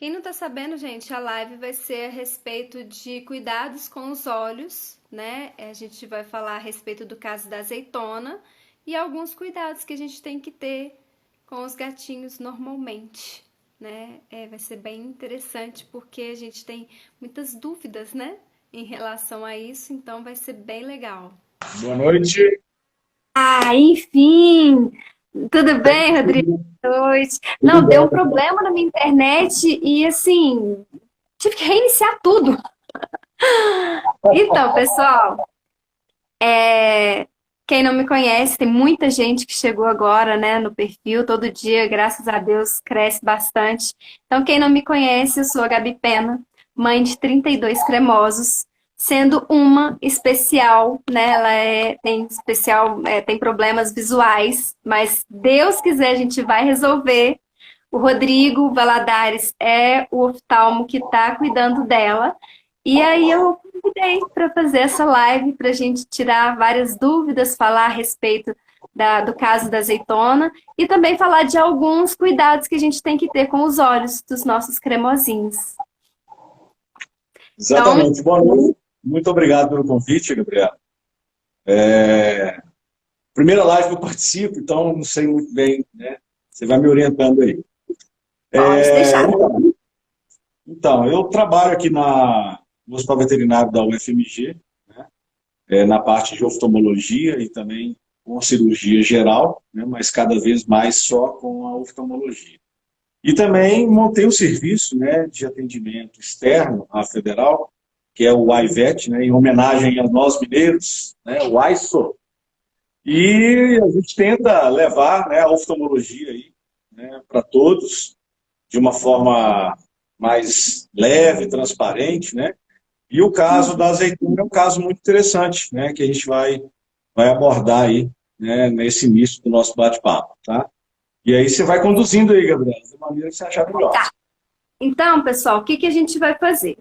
Quem não tá sabendo, gente, a live vai ser a respeito de cuidados com os olhos, né? A gente vai falar a respeito do caso da azeitona e alguns cuidados que a gente tem que ter com os gatinhos normalmente, né? Vai ser bem interessante porque a gente tem muitas dúvidas, né? Em relação a isso, então vai ser bem legal. Boa noite. Enfim! Tudo bem, Rodrigo? Boa noite. Tudo Não, deu um bem? problema na minha internet e assim, tive que reiniciar tudo. Então, pessoal, quem não me conhece, tem muita gente que chegou agora, né, no perfil, todo dia, graças a Deus, cresce bastante. Então, quem não me conhece, eu sou a Gabi Pena, mãe de 32 cremosos, sendo uma especial, né, tem especial, tem problemas visuais, mas Deus quiser, a gente vai resolver. O Rodrigo Valadares é o oftalmo que está cuidando dela. E aí eu convidei para fazer essa live para a gente tirar várias dúvidas, falar a respeito do caso da azeitona e também falar de alguns cuidados que a gente tem que ter com os olhos dos nossos cremosinhos. Então, Exatamente. Boa noite. Muito obrigado pelo convite, Gabriel. Primeira live que eu participo, então não sei muito bem, né? Você vai me orientando aí. pode deixar. Então, eu trabalho aqui no Hospital Veterinário da UFMG, né? Na parte de oftalmologia e também com a cirurgia geral, né? Mas cada vez mais só com a oftalmologia. E também montei um serviço, né, de atendimento externo à federal, que é o AIVET, né, em homenagem a nós mineiros, né, o AISO. E a gente tenta levar, né, a oftalmologia aí, né, para todos de uma forma mais leve, transparente, né? E o caso da azeitona é um caso muito interessante, né, que a gente vai abordar aí, né, nesse início do nosso bate-papo, tá? E aí você vai conduzindo aí, Gabriel, da maneira que você achar melhor. Tá. Então, pessoal, o que que a gente vai fazer?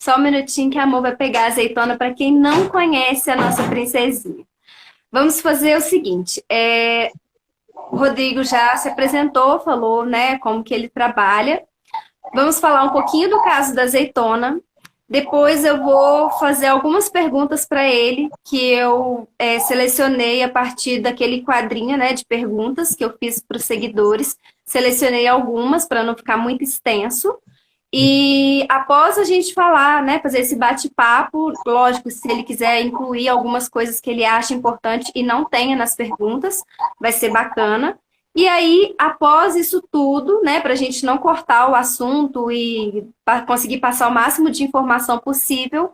Só um minutinho que a Amor vai pegar a azeitona para quem não conhece a nossa princesinha. Vamos fazer o seguinte, o Rodrigo já se apresentou, falou, né, como que ele trabalha. Vamos falar um pouquinho do caso da azeitona. Depois eu vou fazer algumas perguntas para ele que eu selecionei a partir daquele quadrinho, né, de perguntas que eu fiz para os seguidores. Selecionei algumas para não ficar muito extenso. E após a gente falar, né, fazer esse bate-papo, lógico, se ele quiser incluir algumas coisas que ele acha importante e não tenha nas perguntas, vai ser bacana. E aí, após isso tudo, né, para a gente não cortar o assunto e conseguir passar o máximo de informação possível,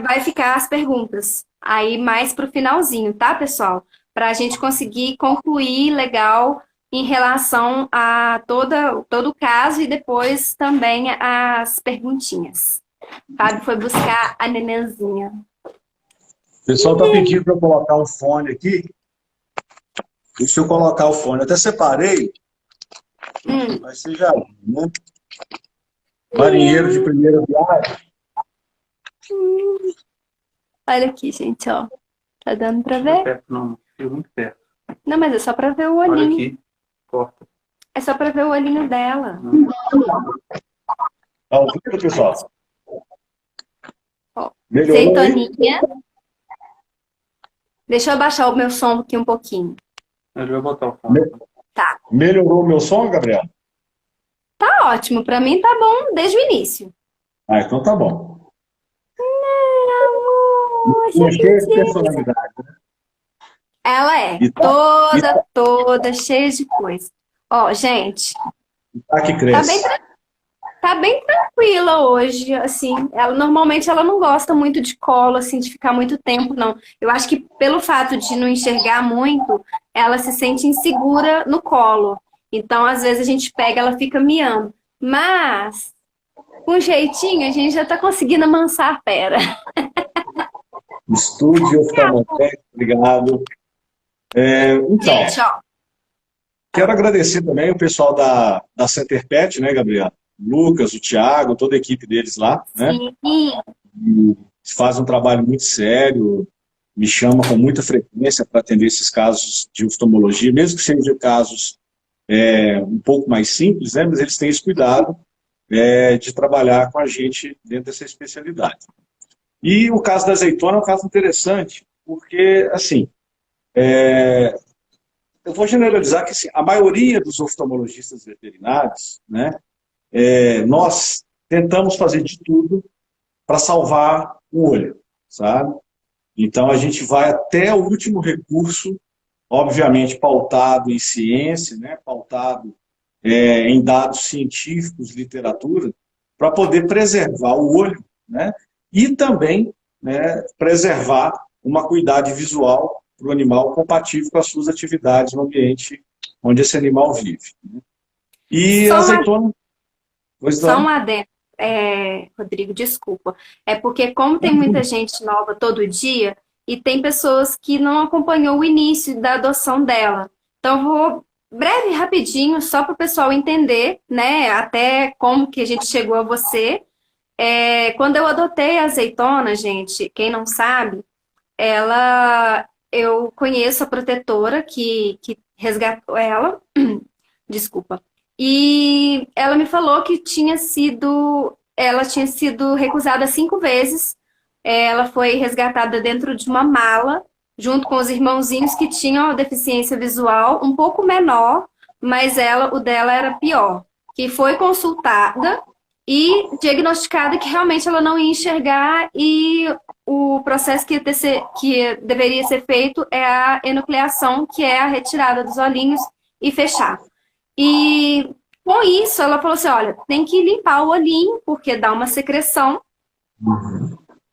vai ficar as perguntas. Aí mais para o finalzinho, tá, pessoal? Para a gente conseguir concluir legal em relação a todo o caso e depois também as perguntinhas. Fábio foi buscar a nenenzinha. O pessoal está pedindo para eu colocar o fone aqui. Deixa eu colocar o fone. Eu até separei, mas você já viu, né? Marinheiro de primeira viagem. Olha aqui, gente, ó. Tá dando para ver? Perto, não, fico muito perto. Não, mas é só para ver o Olha olhinho. aqui, corta. É só para ver o olhinho dela. Tá ouvindo, pessoal? Ó, Melhorou aí? azeitoninha. Deixa eu abaixar o meu som aqui um pouquinho. Ele vai botar o fone. Tá. Melhorou o meu som, Gabriel? Tá ótimo. Para mim tá bom desde o início. Ah, então tá bom. Amor, Tinha cheia de personalidade, né? ela é E toda cheia de coisa. Ó, gente, tá que tá cresce. tá bem tranquila hoje, assim. Normalmente ela não gosta muito de colo, assim, de ficar muito tempo, não. Eu acho que pelo fato de não enxergar muito, ela se sente insegura no colo. Então, às vezes a gente pega, ela fica miando. Mas, com jeitinho, a gente já tá conseguindo amansar a pera. Estúdio oftalmotécnico, obrigado. Então, Gente, ó. quero agradecer também o pessoal da Center Pet, né, Gabriel? O Lucas, o Thiago, toda a equipe deles lá, né? Sim. E fazem um trabalho muito sério, me chama com muita frequência para atender esses casos de oftalmologia, mesmo que sejam casos um pouco mais simples, né? Mas eles têm esse cuidado de trabalhar com a gente dentro dessa especialidade. E o caso da azeitona é um caso interessante, porque, assim, eu vou generalizar que assim, a maioria dos oftalmologistas veterinários, né, nós tentamos fazer de tudo para salvar o olho, sabe? Então a gente vai até o último recurso, obviamente pautado em ciência, né, pautado em dados científicos, literatura, para poder preservar o olho, né, e também, né, preservar uma acuidade visual para o animal compatível com as suas atividades no ambiente onde esse animal vive. Né? E a Só uma azeitona... Pois Só um não. adendo, Rodrigo, desculpa. É porque como tem muita gente nova todo dia, e tem pessoas que não acompanhou o início da adoção dela. Então, eu vou breve, rapidinho, só para o pessoal entender, né, até como que a gente chegou a você. Quando eu adotei a azeitona, gente, quem não sabe, eu conheço a protetora que resgatou ela, desculpa. E ela me falou que ela tinha sido recusada 5 vezes. Ela foi resgatada dentro de uma mala, junto com os irmãozinhos que tinham a deficiência visual um pouco menor, mas o dela era pior. Que foi consultada e diagnosticada que realmente ela não ia enxergar e o processo que deveria ser feito é a enucleação, que é a retirada dos olhinhos e fechar. E com isso, ela falou assim: olha, tem que limpar o olhinho, porque dá uma secreção.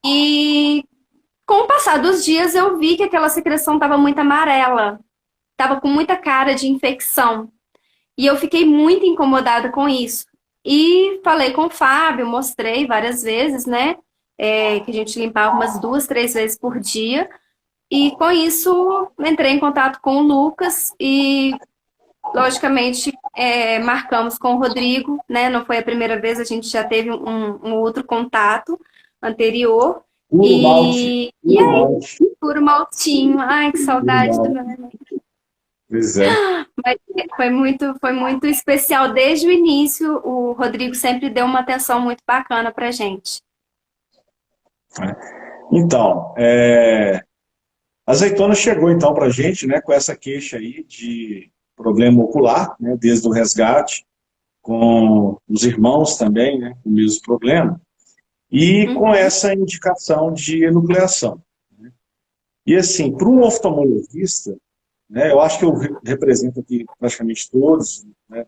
E com o passar dos dias, eu vi que aquela secreção estava muito amarela, estava com muita cara de infecção. E eu fiquei muito incomodada com isso. E falei com o Fábio, mostrei várias vezes, né? Que a gente limpava umas 2, 3 vezes por dia. E com isso, entrei em contato com o Lucas e logicamente, marcamos com o Rodrigo, né? Não foi a primeira vez, a gente já teve um outro contato anterior. Puro malte. E Puro aí, malte. puro maltinho. Ai, que Puro saudade do malte. meu neném. Pois é. Mas foi muito especial. Desde o início, o Rodrigo sempre deu uma atenção muito bacana pra gente. Então, a azeitona chegou então para a gente, né, com essa queixa aí de problema ocular, né, desde o resgate, com os irmãos também, né, com o mesmo problema, e com essa indicação de enucleação. Né. E assim, para um oftalmologista, né, eu acho que eu represento aqui praticamente todos, né,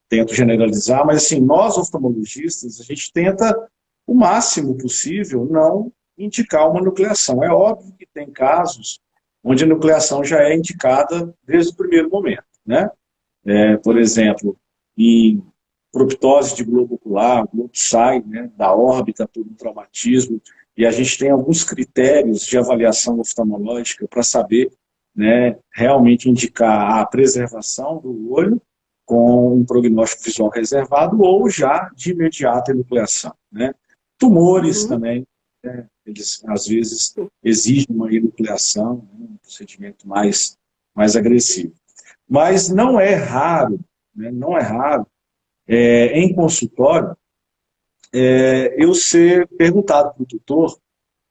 tento generalizar, mas assim, nós oftalmologistas, a gente tenta o máximo possível não indicar uma nucleação. É óbvio que tem casos onde a nucleação já é indicada desde o primeiro momento, né? Por exemplo, em proptose de globo ocular, o globo sai, né, da órbita por um traumatismo, e a gente tem alguns critérios de avaliação oftalmológica para saber, né, realmente indicar a preservação do olho com um prognóstico visual reservado ou já de imediata enucleação, né? Tumores também, né, eles às vezes exigem uma enucleação, né, um procedimento mais agressivo. Mas não é raro, né, não é raro, em consultório, eu ser perguntado para o tutor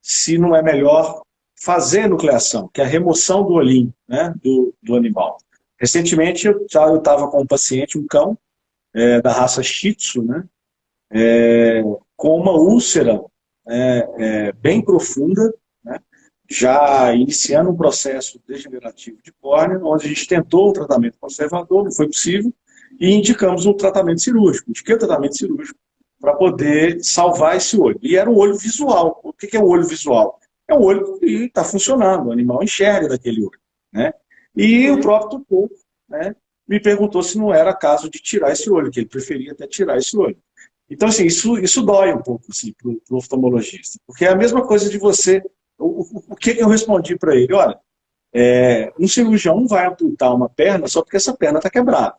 se não é melhor fazer enucleação, que é a remoção do olhinho, né, do animal. Recentemente eu estava com um paciente, um cão, da raça Shih Tzu, né, com uma úlcera bem profunda, né, já iniciando um processo degenerativo de córnea, onde a gente tentou um tratamento conservador, não foi possível, e indicamos um tratamento cirúrgico. Indiquei o tratamento cirúrgico para poder salvar esse olho. E era um olho visual. O que é o olho visual? É um olho que está funcionando, o animal enxerga daquele olho, né? E o próprio tutor, né, me perguntou se não era caso de tirar esse olho, que ele preferia até tirar esse olho. Então, assim, isso dói um pouco assim, para o oftalmologista, porque é a mesma coisa de você... O que eu respondi para ele? Olha, um cirurgião não vai amputar uma perna só porque essa perna está quebrada,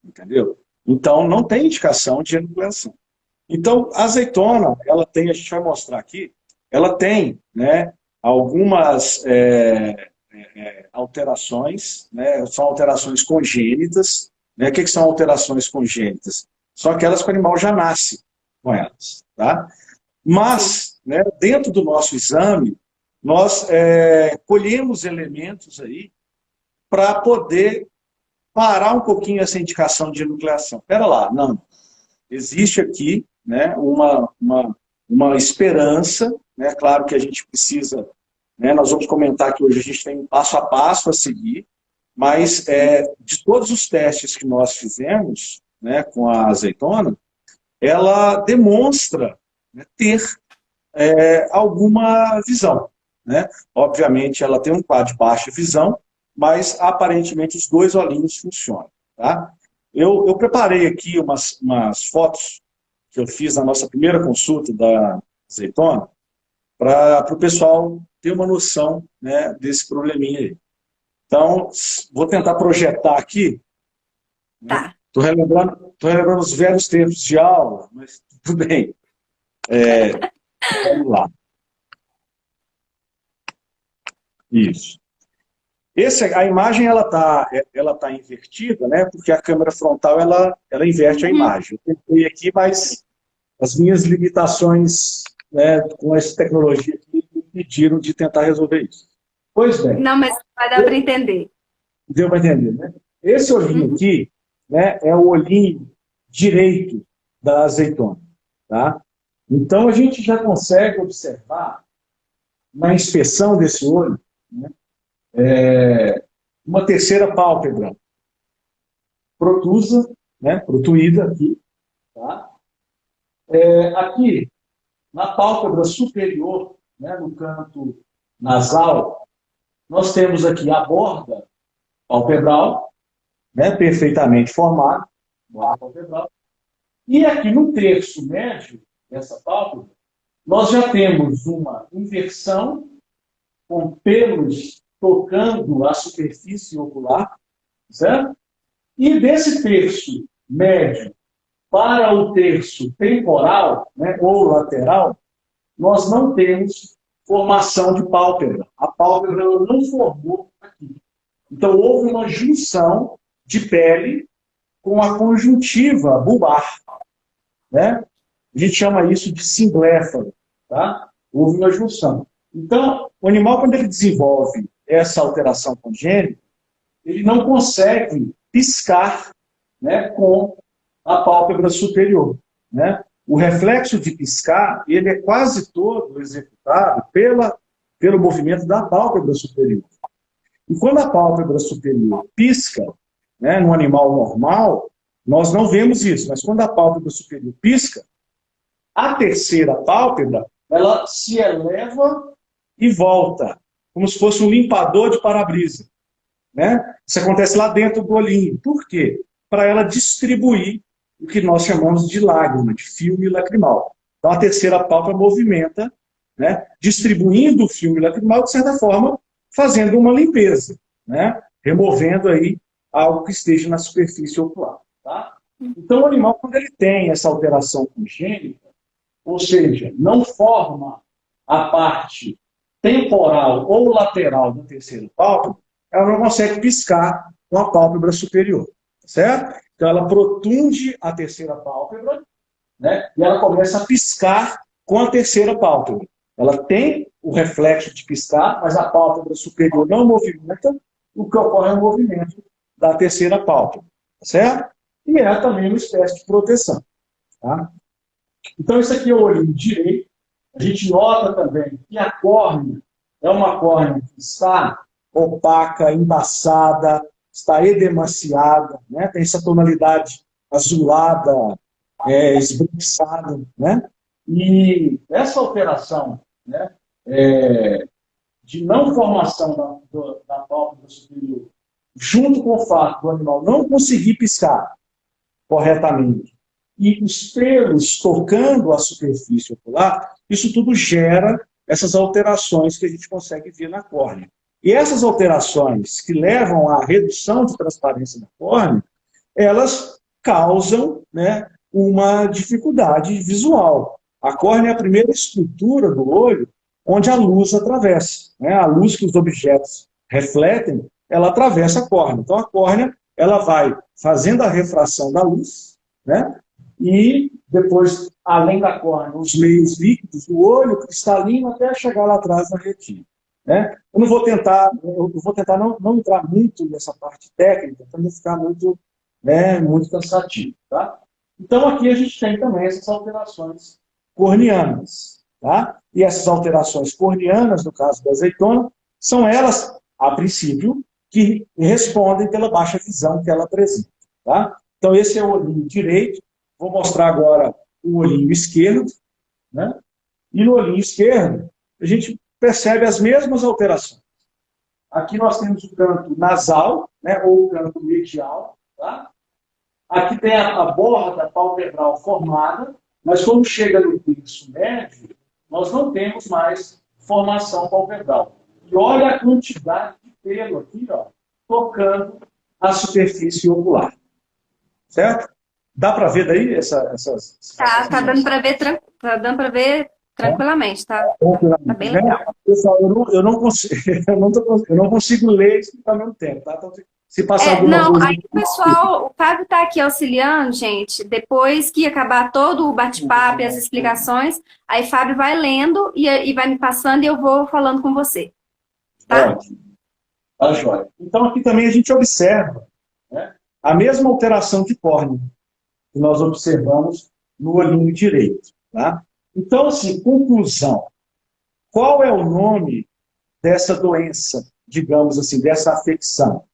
entendeu? Então, não tem indicação de enucleação. Então, a azeitona, ela tem, a gente vai mostrar aqui, ela tem, né, algumas alterações, né? São alterações congênitas, né? O que são alterações congênitas? São aquelas que o animal já nasce com elas, tá? Mas, né, dentro do nosso exame, nós colhemos elementos aí para poder parar um pouquinho essa indicação de enucleação. Espera lá, não. Existe aqui, né, uma esperança, né? Claro que a gente precisa, né, nós vamos comentar que hoje a gente tem um passo a passo a seguir, mas de todos os testes que nós fizemos, né, com a azeitona, ela demonstra, né, ter alguma visão, né? Obviamente ela tem um quadro de baixa visão, mas aparentemente os dois olhinhos funcionam, tá? Eu preparei aqui umas fotos que eu fiz na nossa primeira consulta da azeitona, para o pessoal ter uma noção, né, desse probleminha aí. Então, vou tentar projetar aqui. Tá. Estou relembrando os velhos tempos de aula, mas tudo bem. Vamos lá. Isso. A imagem ela tá invertida, né? Porque a câmera frontal ela inverte a imagem. Eu tentei aqui, mas as minhas limitações, né, com essa tecnologia aqui me impediram de tentar resolver isso. Pois bem. Não, mas vai dar para entender. Deu para entender, né? Esse olhinho aqui, né, é o olhinho direito da azeitona, tá? Então a gente já consegue observar na inspeção desse olho, né, uma terceira pálpebra protusa, né, protuída aqui, tá? Aqui, na pálpebra superior, né, no canto nasal, nós temos aqui a borda palpebral, né, perfeitamente formada, borda palpebral. E aqui no terço médio dessa pálpebra, nós já temos uma inversão com pelos tocando a superfície ocular, certo? E desse terço médio para o terço temporal, né, ou lateral, nós não temos formação de pálpebra. A pálpebra não formou aqui. Então, houve uma junção de pele com a conjuntiva bulbar, né? A gente chama isso de simbléfalo, tá? Houve uma junção. Então, o animal, quando ele desenvolve essa alteração congênita, ele não consegue piscar, né, com a pálpebra superior, né? O reflexo de piscar, ele é quase todo executado pelo movimento da pálpebra superior. E quando a pálpebra superior pisca, né, no animal normal, nós não vemos isso, mas quando a pálpebra superior pisca, a terceira pálpebra, ela se eleva e volta, como se fosse um limpador de para-brisa, né? Isso acontece lá dentro do olhinho. Por quê? Para ela distribuir o que nós chamamos de lágrima, de filme lacrimal. Então, a terceira pálpebra movimenta, né, distribuindo o filme lacrimal, de certa forma, fazendo uma limpeza, né, removendo aí algo que esteja na superfície ocular. Tá? Então, o animal, quando ele tem essa alteração congênita, ou seja, não forma a parte temporal ou lateral da terceira pálpebra, ela não consegue piscar com a pálpebra superior, certo? Então, ela protunde a terceira pálpebra, né, e ela começa a piscar com a terceira pálpebra. Ela tem o reflexo de piscar, mas a pálpebra superior não movimenta, o que ocorre é o movimento da terceira pálpebra, certo? E é também uma espécie de proteção. Tá? Então, isso aqui é o olhinho direito. A gente nota também que a córnea é uma córnea que está opaca, embaçada, está edemaciada, né? Tem essa tonalidade azulada, esbranquiçada, né? E essa alteração, né, de não formação da pálpebra superior, junto com o fato do animal não conseguir piscar corretamente, e os pelos tocando a superfície ocular, isso tudo gera essas alterações que a gente consegue ver na córnea. E essas alterações que levam à redução de transparência da córnea, elas causam, né, uma dificuldade visual. A córnea é a primeira estrutura do olho onde a luz atravessa, né, a luz que os objetos refletem, ela atravessa a córnea. Então, a córnea, ela vai fazendo a refração da luz, né? E depois, além da córnea, os meios líquidos do olho, cristalino, até chegar lá atrás na retina, né? Eu vou tentar não entrar muito nessa parte técnica, para não ficar muito, né, muito cansativo, tá? Então, aqui a gente tem também essas alterações corneanas, tá? E essas alterações corneanas, no caso da azeitona, são elas, a princípio, que respondem pela baixa visão que ela apresenta, tá? Então, esse é o olhinho direito. Vou mostrar agora o olhinho esquerdo, né? E no olhinho esquerdo, a gente percebe as mesmas alterações. Aqui nós temos o canto nasal, né? Ou o canto medial, tá? Aqui tem a borda palpebral formada, mas quando chega no terço médio, nós não temos mais formação palpebral. E olha a quantidade de pelo aqui, ó, tocando a superfície ocular. Certo? Dá para ver daí essas... Tá dando para ver, tá dando para ver tranquilamente, tá? Tá bem legal. Pessoal, eu não consigo, eu não consigo ler isso ao mesmo tempo, tá? Então, se passar alguma coisa... Aí pessoal, o Fábio tá aqui auxiliando, gente. Depois que acabar todo o bate-papo e as explicações, aí Fábio vai lendo e vai me passando e eu vou falando com você. Tá? Ótimo. Tá, joia. Então, aqui também a gente observa, né, a mesma alteração de córnea que nós observamos no olhinho direito. Tá? Então, assim, conclusão. Qual é o nome dessa doença, digamos assim, dessa afecção?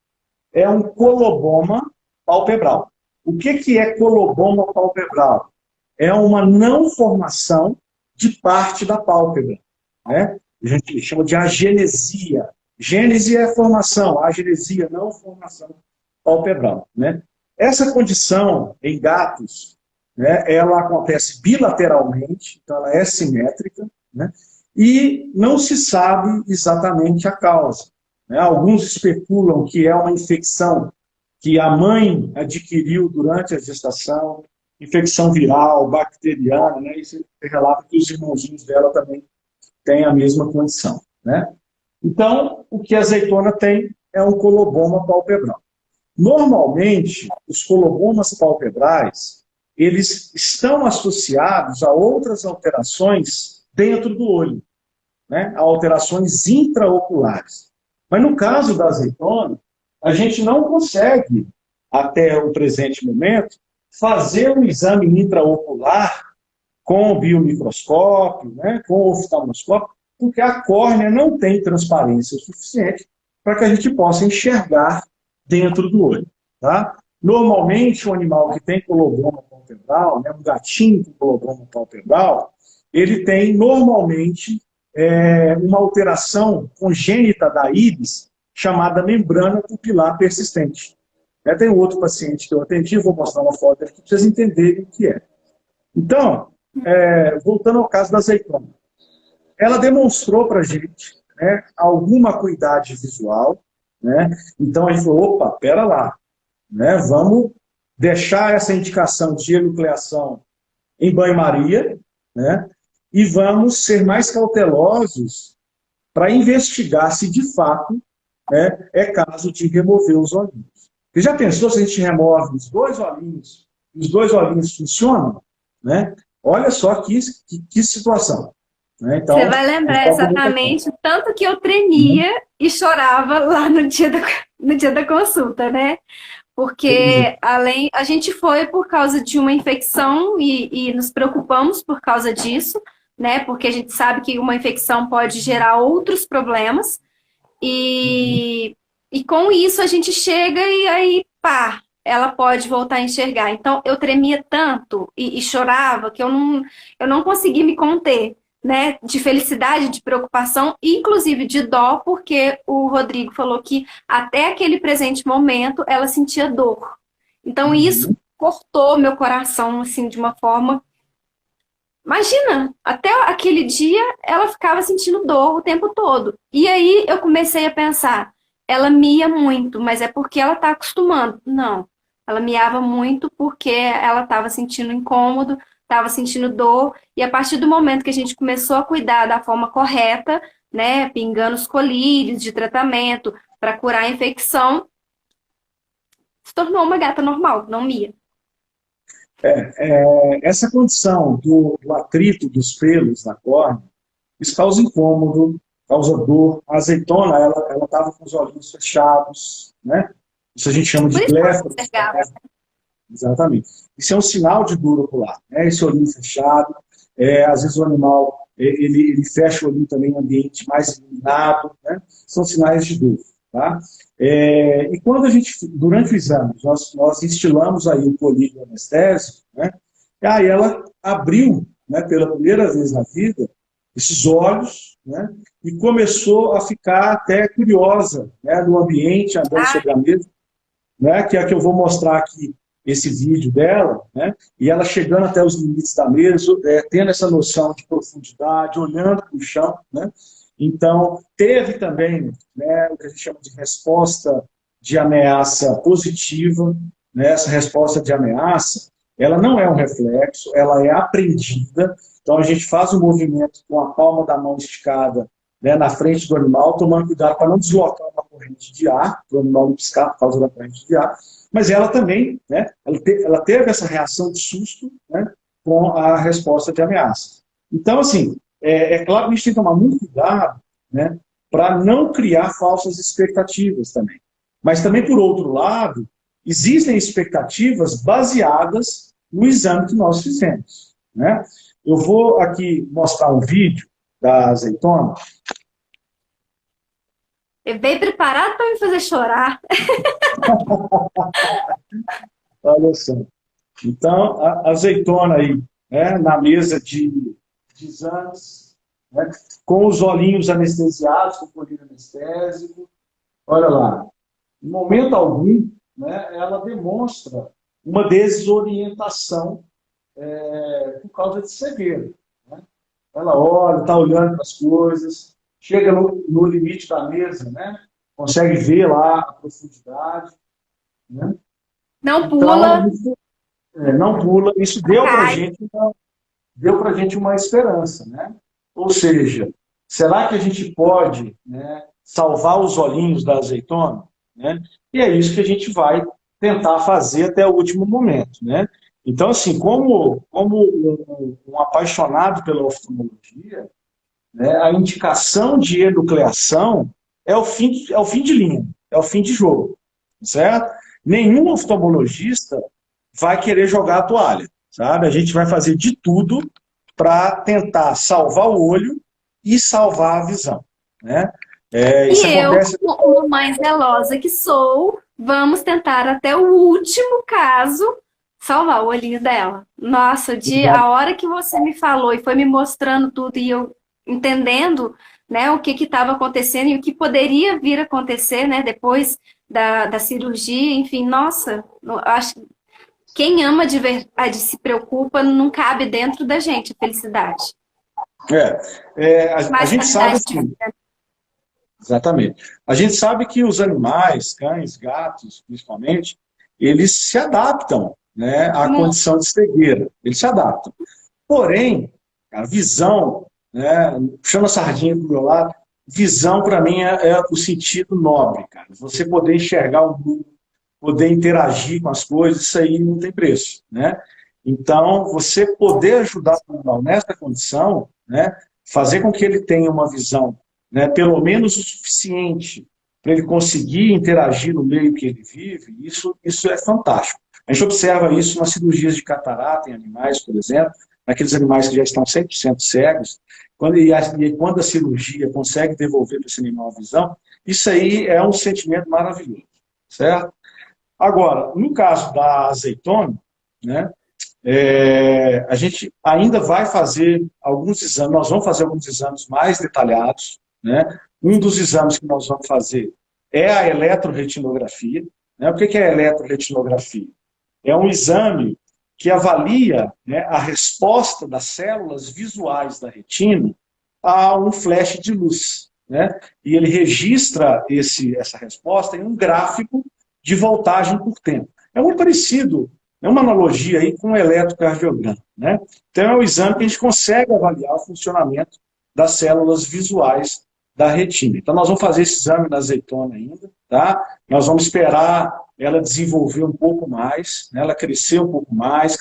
É um coloboma palpebral. O que é coloboma palpebral? É uma não formação de parte da pálpebra, né? A gente chama de agenesia. Gênese é formação, agenesia não formação palpebral, né? Essa condição em gatos, né, ela acontece bilateralmente, então ela é simétrica, né, e não se sabe exatamente a causa, né? Alguns especulam que é uma infecção que a mãe adquiriu durante a gestação, infecção viral, bacteriana, né? Isso relata que os irmãozinhos dela também têm a mesma condição, né? Então, o que a azeitona tem é um coloboma palpebral. Normalmente, os colobomas palpebrais, eles estão associados a outras alterações dentro do olho, né? A alterações intraoculares. Mas no caso da azeitona, a gente não consegue, até o presente momento, fazer um exame intraocular com o biomicroscópio, né? Com o oftalmoscópio, porque a córnea não tem transparência suficiente para que a gente possa enxergar dentro do olho, tá? Normalmente, o animal que tem coloboma palpebral, né, um gatinho com coloboma palpebral, ele tem, normalmente, uma alteração congênita da íris, chamada membrana pupilar persistente. Tem um outro paciente que eu atendi, vou mostrar uma foto aqui para vocês entenderem o que é. Então, voltando ao caso da azeitona, ela demonstrou para a gente, né, alguma acuidade visual, né? Então a gente falou, opa, pera lá, né? Vamos deixar essa indicação de enucleação em banho-maria, né? E vamos ser mais cautelosos para investigar se de fato, né, é caso de remover os olhinhos. Você já pensou se a gente remove os dois olhinhos funcionam? Né? Olha só que situação. Né? Então, você vai lembrar exatamente o tanto que eu tremia e chorava lá no dia da consulta, né? Porque a gente foi por causa de uma infecção e nos preocupamos por causa disso, né? Porque a gente sabe que uma infecção pode gerar outros problemas e com isso a gente chega e aí, pá, ela pode voltar a enxergar. Então eu tremia tanto e chorava que eu não consegui me conter, né, de felicidade, de preocupação, inclusive de dó, porque o Rodrigo falou que até aquele presente momento ela sentia dor. Então isso cortou meu coração, assim, de uma forma... Imagina, até aquele dia ela ficava sentindo dor o tempo todo. E aí eu comecei a pensar, ela mia muito, mas é porque ela está acostumando. Não, ela miava muito porque ela estava sentindo incômodo, estava sentindo dor, e a partir do momento que a gente começou a cuidar da forma correta, né, pingando os colírios de tratamento, para curar a infecção, se tornou uma gata normal, não Mia. Essa condição do atrito dos pelos na córnea, isso causa incômodo, causa dor. A azeitona, ela estava com os olhinhos fechados, né? Isso a gente chama de blefa. Exatamente. Isso é um sinal de dor ocular, né? Esse olhinho fechado. Às vezes o animal ele fecha o olhinho também em ambiente mais iluminado, né? São sinais de dor, tá? E quando a gente, durante o exame, nós instilamos aí o colírio anestésico, né? E aí ela abriu, né, pela primeira vez na vida, esses olhos, né? E começou a ficar até curiosa, né, no ambiente, andando sobre a mesa, né? Que é a que eu vou mostrar aqui, esse vídeo dela, né? E ela chegando até os limites da mesa, tendo essa noção de profundidade, olhando para o chão, né? Então, teve também, né, o que a gente chama de resposta de ameaça positiva, né? Essa resposta de ameaça, ela não é um reflexo, ela é aprendida. Então, a gente faz um movimento com a palma da mão esticada, né, na frente do animal, tomando cuidado para não deslocar uma corrente de ar, para o animal não piscar por causa da corrente de ar. Mas ela também, né, ela teve essa reação de susto, né, com a resposta de ameaça. Então, assim, claro que a gente tem que tomar muito cuidado, né, para não criar falsas expectativas também. Mas também, por outro lado, existem expectativas baseadas no exame que nós fizemos, né? Eu vou aqui mostrar um vídeo da azeitona. Eu veio preparado para me fazer chorar. Olha só. Então, a azeitona aí, né, na mesa de exames, né, com os olhinhos anestesiados, com colírio anestésico. Olha lá. Em momento algum, né, ela demonstra uma desorientação por causa de cegueira. Né? Ela olha, está olhando para as coisas, chega no limite da mesa, né? Consegue ver lá a profundidade. Né? Não pula. Então, não pula. Isso deu para a gente uma esperança. Né? Ou seja, será que a gente pode, né, salvar os olhinhos da azeitona? Né? E é isso que a gente vai tentar fazer até o último momento. Né? Então, assim, como um apaixonado pela oftalmologia, né, a indicação de enucleação é o fim de linha, é o fim de jogo, certo? Nenhum oftalmologista vai querer jogar a toalha, sabe? A gente vai fazer de tudo para tentar salvar o olho e salvar a visão, né? Isso acontece... uma mãe zelosa que sou, vamos tentar até o último caso salvar o olhinho dela. Nossa, a hora que você me falou e foi me mostrando tudo e eu entendendo, né, o que estava acontecendo e o que poderia vir a acontecer, né, depois da cirurgia, enfim, nossa, acho que quem ama de verdade, se preocupa, não cabe dentro da gente a felicidade. A gente sabe que... Exatamente. A gente sabe que os animais, cães, gatos, principalmente, eles se adaptam, né, à condição de cegueira. Eles se adaptam. Porém, a visão, né, puxando a sardinha para o meu lado, visão para mim é o sentido nobre, cara. Você poder enxergar o mundo, poder interagir com as coisas, isso aí não tem preço, né? Então, você poder ajudar o animal nessa condição, né, fazer com que ele tenha uma visão, né, pelo menos o suficiente para ele conseguir interagir no meio que ele vive, isso é fantástico. A gente observa isso nas cirurgias de catarata em animais, por exemplo, naqueles animais que já estão 100% cegos, quando a cirurgia consegue devolver para esse animal a visão, isso aí é um sentimento maravilhoso, certo? Agora, no caso da azeitona, né, a gente ainda vai fazer alguns exames, nós vamos fazer alguns exames mais detalhados, né? Um dos exames que nós vamos fazer é a eletroretinografia. Né? O que é a eletroretinografia? É um exame que avalia, né, a resposta das células visuais da retina a um flash de luz. Né? E ele registra essa resposta em um gráfico de voltagem por tempo. É muito parecido, é uma analogia aí com o eletrocardiograma. Né? Então é um exame que a gente consegue avaliar o funcionamento das células visuais da retina. Então, nós vamos fazer esse exame na azeitona ainda, tá? Nós vamos esperar ela desenvolver um pouco mais, né? Ela crescer um pouco mais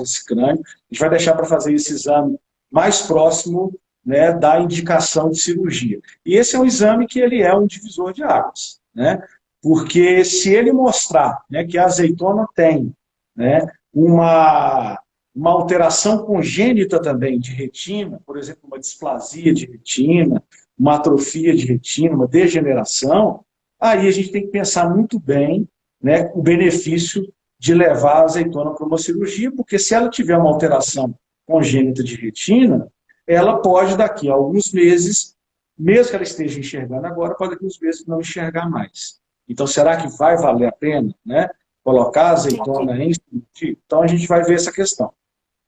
esse crânio. A gente vai deixar para fazer esse exame mais próximo, né, da indicação de cirurgia. E esse é um exame que ele é um divisor de águas, né? Porque se ele mostrar, né, que a azeitona tem, né, uma alteração congênita também de retina, por exemplo, uma displasia de retina, uma atrofia de retina, uma degeneração, aí a gente tem que pensar muito bem, né, o benefício de levar a azeitona para uma cirurgia, porque se ela tiver uma alteração congênita de retina, ela pode daqui a alguns meses, mesmo que ela esteja enxergando agora, pode daqui a alguns meses não enxergar mais. Então, será que vai valer a pena, né, colocar a azeitona em cirurgia? Então, a gente vai ver essa questão.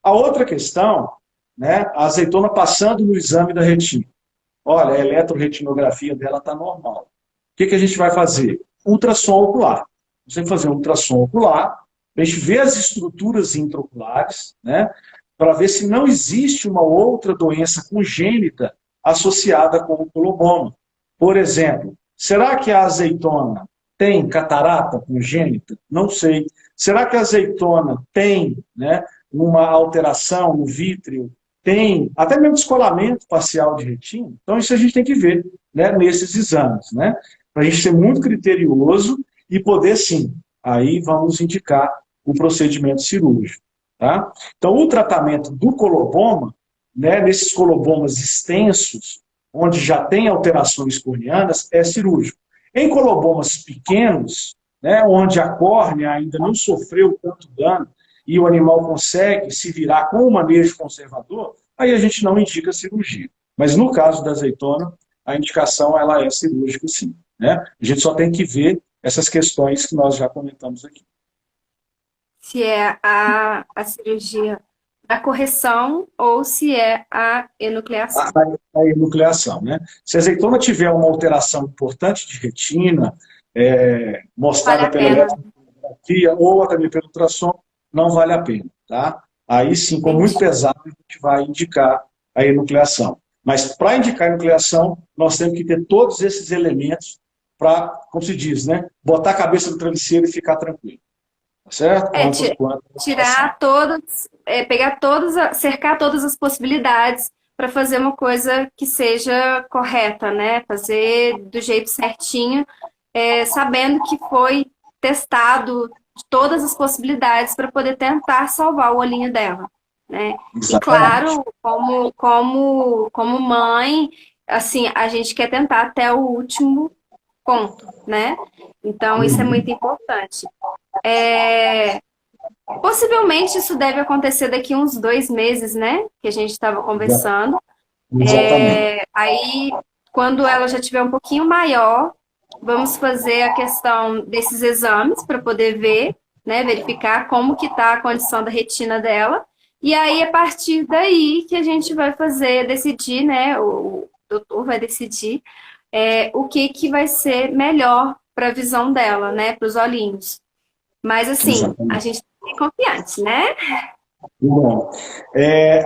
A outra questão, né, a azeitona passando no exame da retina. Olha, a eletroretinografia dela está normal. O que a gente vai fazer? Ultrassom ocular. Você tem que fazer um ultrassom ocular, a gente ver as estruturas intraoculares, né, para ver se não existe uma outra doença congênita associada com o coloboma. Por exemplo, será que a azeitona tem catarata congênita? Não sei. Será que a azeitona tem, né, uma alteração no vítreo? Tem até mesmo descolamento parcial de retina? Então isso a gente tem que ver, né, nesses exames, né, para a gente ser muito criterioso e poder, sim, aí vamos indicar o procedimento cirúrgico. Tá? Então, o tratamento do coloboma, né, nesses colobomas extensos, onde já tem alterações corneanas, é cirúrgico. Em colobomas pequenos, né, onde a córnea ainda não sofreu tanto dano e o animal consegue se virar com o manejo conservador, aí a gente não indica cirurgia. Mas no caso da azeitona, a indicação ela é cirúrgica, sim. Né? A gente só tem que ver essas questões que nós já comentamos aqui. Se é a cirurgia da correção ou se é a enucleação. A enucleação, né? Se a azeitona tiver uma alteração importante de retina, mostrada Vale pela eletrocardiografia ou até pelo ultrassom, não vale a pena, tá? Aí sim, com muito pesado, a gente vai indicar a enucleação. Mas para indicar a enucleação, nós temos que ter todos esses elementos para, como se diz, né? Botar a cabeça no travesseiro e ficar tranquilo. Certo? Tirar todos, pegar todos, cercar todas as possibilidades para fazer uma coisa que seja correta, né? Fazer do jeito certinho, sabendo que foi testado todas as possibilidades para poder tentar salvar o olhinho dela, né? E claro, como mãe, assim, a gente quer tentar até o último ponto, né? Então, isso é muito importante. Possivelmente isso deve acontecer daqui uns 2 meses, né? Que a gente estava conversando. Aí, quando ela já tiver um pouquinho maior, vamos fazer a questão desses exames para poder ver, né? Verificar como que está a condição da retina dela. E aí, a partir daí que a gente vai decidir, né? O doutor vai decidir o que vai ser melhor para a visão dela, né? Para os olhinhos. Mas, assim, exatamente, a gente é confiante, né? Bom,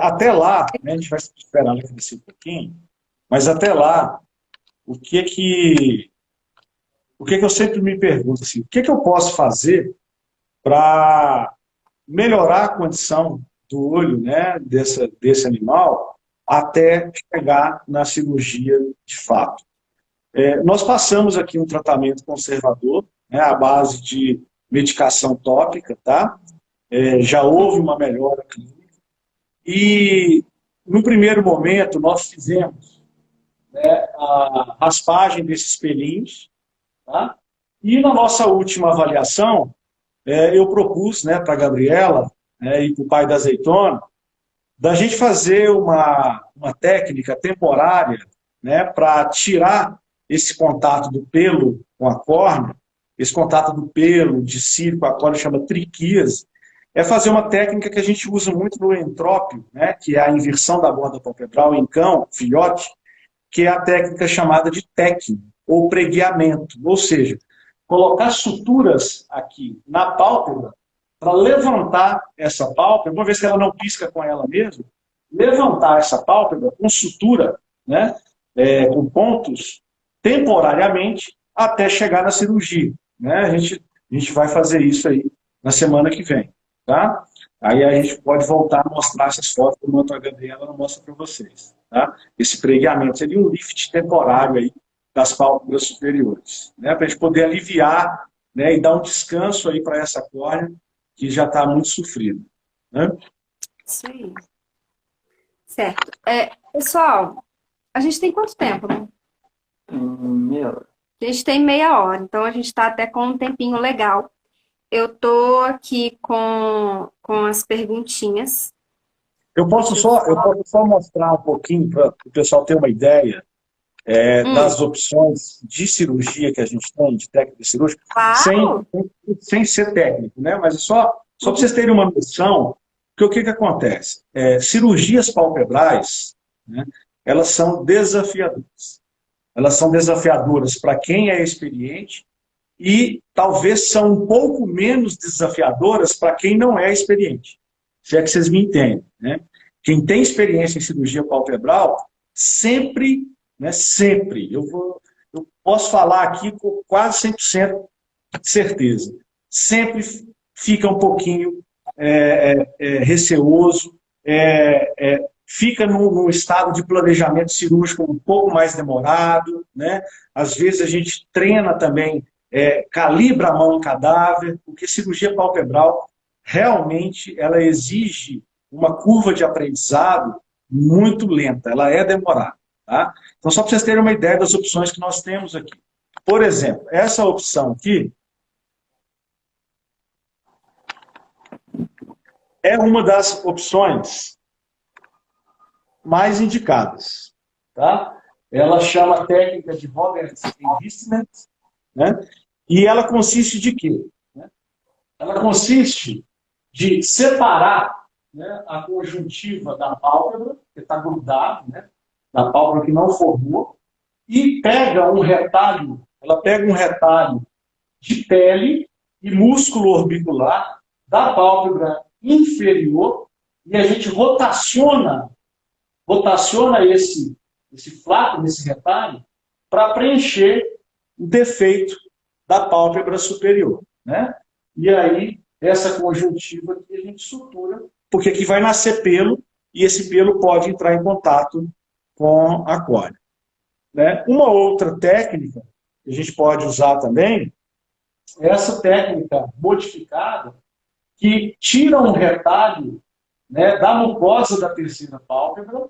até lá, né, a gente vai esperar ela crescer um pouquinho, mas até lá, o que eu sempre me pergunto, assim, o que eu posso fazer para melhorar a condição do olho, né, desse animal até chegar na cirurgia de fato? Nós passamos aqui um tratamento conservador, né, à base de medicação tópica, tá? Já houve uma melhora clínica. E, no primeiro momento, nós fizemos, né, a raspagem desses pelinhos, tá? E na nossa última avaliação, eu propus, né, para a Gabriela, né, e para o pai da azeitona, da gente fazer uma técnica temporária, né, para tirar esse contato do pelo com a córnea. Esse contato do pelo, de cílio com a córnea, chama triquíase. É fazer uma técnica que a gente usa muito no entrópio, né, que é a inversão da borda palpebral em cão, filhote, que é a técnica chamada de téquio, ou pregueamento. Ou seja, colocar suturas aqui na pálpebra para levantar essa pálpebra, uma vez que ela não pisca com ela mesma, levantar essa pálpebra com sutura, né, com pontos temporariamente até chegar na cirurgia, né? A gente vai fazer isso aí na semana que vem, tá? Aí a gente pode voltar a mostrar essas fotos do Moto HD, ela não mostra para vocês, tá? Esse pregueamento seria um lift temporário aí das pálpebras superiores, né? Para a gente poder aliviar, né, e dar um descanso aí para essa córnea que já está muito sofrida, né? Isso aí. Certo. Pessoal, a gente tem quanto tempo, né? Meia hora. A gente tem meia hora, então a gente está até com um tempinho legal. Eu tô aqui com as perguntinhas. Eu posso só mostrar um pouquinho para o pessoal ter uma ideia das opções de cirurgia que a gente tem, de técnica cirúrgica, Claro. sem ser técnico, né? Mas só para vocês terem uma noção, que o que acontece? Cirurgias palpebrais, né, elas são desafiadoras. Elas são desafiadoras para quem é experiente e talvez são um pouco menos desafiadoras para quem não é experiente. Se é que vocês me entendem, né? Quem tem experiência em cirurgia palpebral, sempre, né, sempre, eu posso falar aqui com quase 100% de certeza, sempre fica um pouquinho receoso, fica num estado de planejamento cirúrgico um pouco mais demorado, né? Às vezes a gente treina também, calibra a mão em cadáver, porque cirurgia palpebral realmente ela exige uma curva de aprendizado muito lenta, ela é demorada, tá? Então, só para vocês terem uma ideia das opções que nós temos aqui. Por exemplo, essa opção aqui é uma das opções mais indicadas, tá? Ela chama a técnica de Roberts Investment, né? E ela consiste de quê? Ela consiste de separar, né, a conjuntiva da pálpebra, que está grudada, né, da pálpebra que não formou, e pega um retalho, ela pega um retalho de pele e músculo orbicular da pálpebra inferior e a gente rotaciona esse flaco, esse retalho, para preencher o defeito da pálpebra superior, né? E aí, essa conjuntiva aqui a gente sutura, porque aqui vai nascer pelo, e esse pelo pode entrar em contato com a córnea, né? Uma outra técnica que a gente pode usar também é essa técnica modificada, que tira um retalho, né, da mucosa da terceira pálpebra,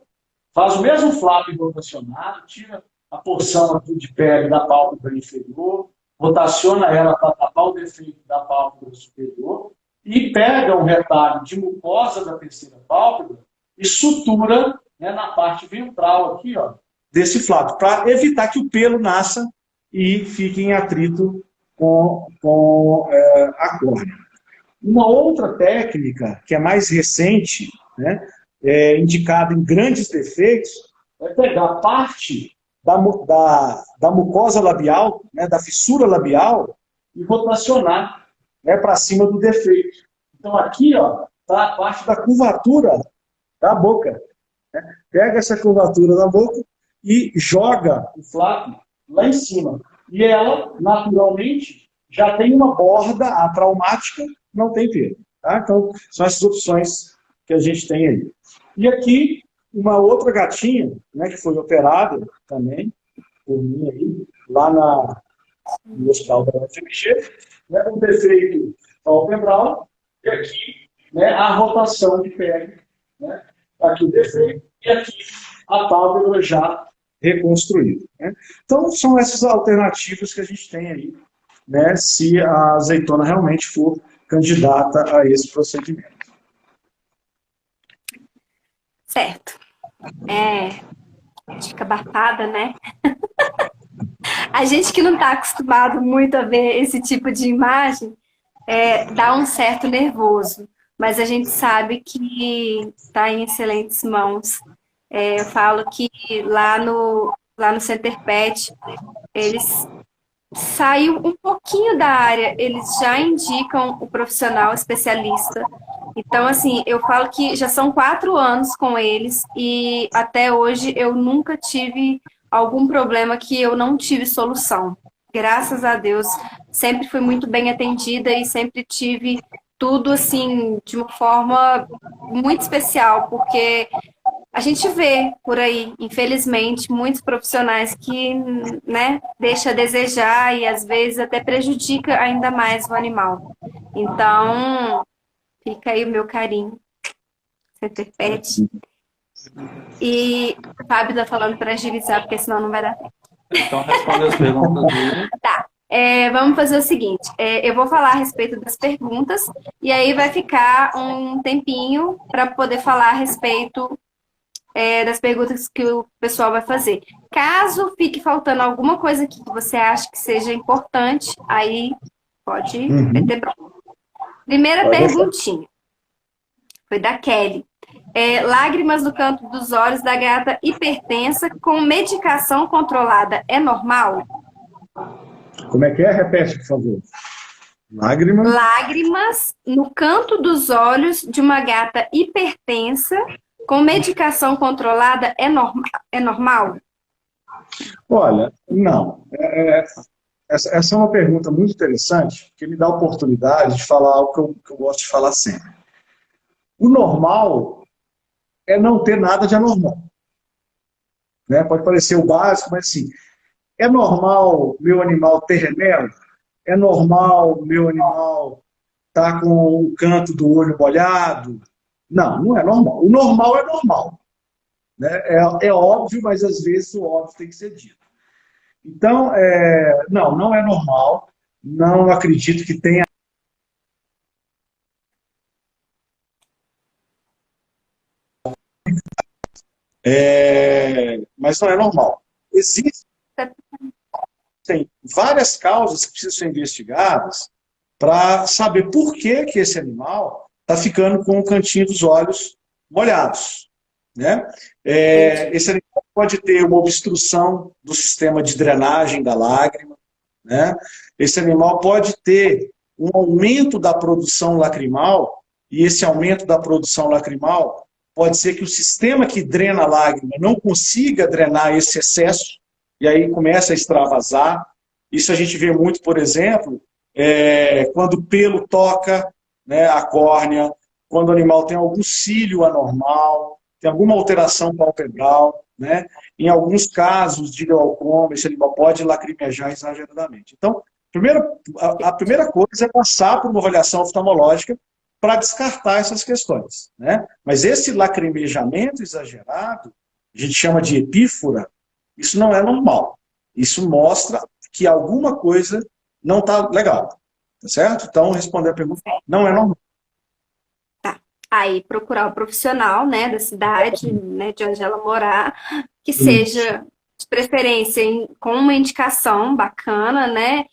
faz o mesmo flap rotacionado, tira a porção aqui de pele da pálpebra inferior, rotaciona ela para tapar o defeito da pálpebra superior e pega um retalho de mucosa da terceira pálpebra e sutura, né, na parte ventral aqui, ó, desse flap, para evitar que o pelo nasça e fique em atrito com a córnea. Uma outra técnica, que é mais recente, né, indicada em grandes defeitos, é pegar parte da mucosa labial, né, da fissura labial, e rotacionar, né, para cima do defeito. Então aqui está a parte da curvatura da boca. Né? Pega essa curvatura da boca e joga o flap lá em cima. E ela, naturalmente, já tem uma borda atraumática, não tem pelo. Tá? Então, são essas opções que a gente tem aí. E aqui, uma outra gatinha, né, que foi operada também, por mim aí, lá no hospital da UFMG, né, com defeito palpebral, e aqui, né, a rotação de pele, né, aqui o defeito, e aqui a pálpebra já reconstruída. Né? Então, são essas alternativas que a gente tem aí, né, se a azeitona realmente for candidata a esse procedimento. Certo. Fica abafada, né? A gente que não está acostumado muito a ver esse tipo de imagem, dá um certo nervoso, mas a gente sabe que está em excelentes mãos. Eu falo que lá no Center Pet, eles saiu um pouquinho da área, eles já indicam o profissional especialista. Então, assim, eu falo que já são 4 anos com eles e até hoje eu nunca tive algum problema que eu não tive solução. Graças a Deus, sempre fui muito bem atendida e sempre tive tudo assim de uma forma muito especial, porque a gente vê por aí, infelizmente, muitos profissionais que, né, deixa a desejar e às vezes até prejudica ainda mais o animal. Então, fica aí o meu carinho, Center Pet. E o Fábio tá falando para agilizar, porque senão não vai dar tempo. Então, responde as perguntas dele. Tá. Vamos fazer o seguinte, eu vou falar a respeito das perguntas e aí vai ficar um tempinho para poder falar a respeito das perguntas que o pessoal vai fazer. Caso fique faltando alguma coisa aqui que você acha que seja importante, aí pode meter bronca. Primeira perguntinha. Foi da Kelly. Lágrimas no canto dos olhos da gata hipertensa com medicação controlada é normal? Como é que é? Repete, por favor. Lágrimas. Lágrimas no canto dos olhos de uma gata hipertensa com medicação controlada é normal? Olha, não. Essa é uma pergunta muito interessante, que me dá a oportunidade de falar algo que eu gosto de falar sempre. O normal é não ter nada de anormal. Né? Pode parecer o básico, mas assim, é normal meu animal ter remela? É normal meu animal estar com o canto do olho molhado? Não, não é normal. O normal é normal. Né? É óbvio, mas às vezes o óbvio tem que ser dito. Então, não é normal. Não acredito que tenha. Mas não é normal. Existem várias causas que precisam ser investigadas para saber por que esse animal está ficando com o cantinho dos olhos molhados. Né? Esse animal pode ter uma obstrução do sistema de drenagem da lágrima. Né? Esse animal pode ter um aumento da produção lacrimal, e esse aumento da produção lacrimal pode ser que o sistema que drena a lágrima não consiga drenar esse excesso, e aí começa a extravasar. Isso a gente vê muito, por exemplo, quando o pelo toca, né, a córnea, quando o animal tem algum cílio anormal, tem alguma alteração palpebral, né? Em alguns casos de glaucoma, esse animal pode lacrimejar exageradamente. Então, a primeira coisa é passar por uma avaliação oftalmológica para descartar essas questões. Né? Mas esse lacrimejamento exagerado, a gente chama de epífora, isso não é normal. Isso mostra que alguma coisa não está legal. Tá certo? Então, responder a pergunta, não é normal. Aí procurar o profissional, né, da cidade, né, de onde ela morar, que seja de preferência com uma indicação bacana, né,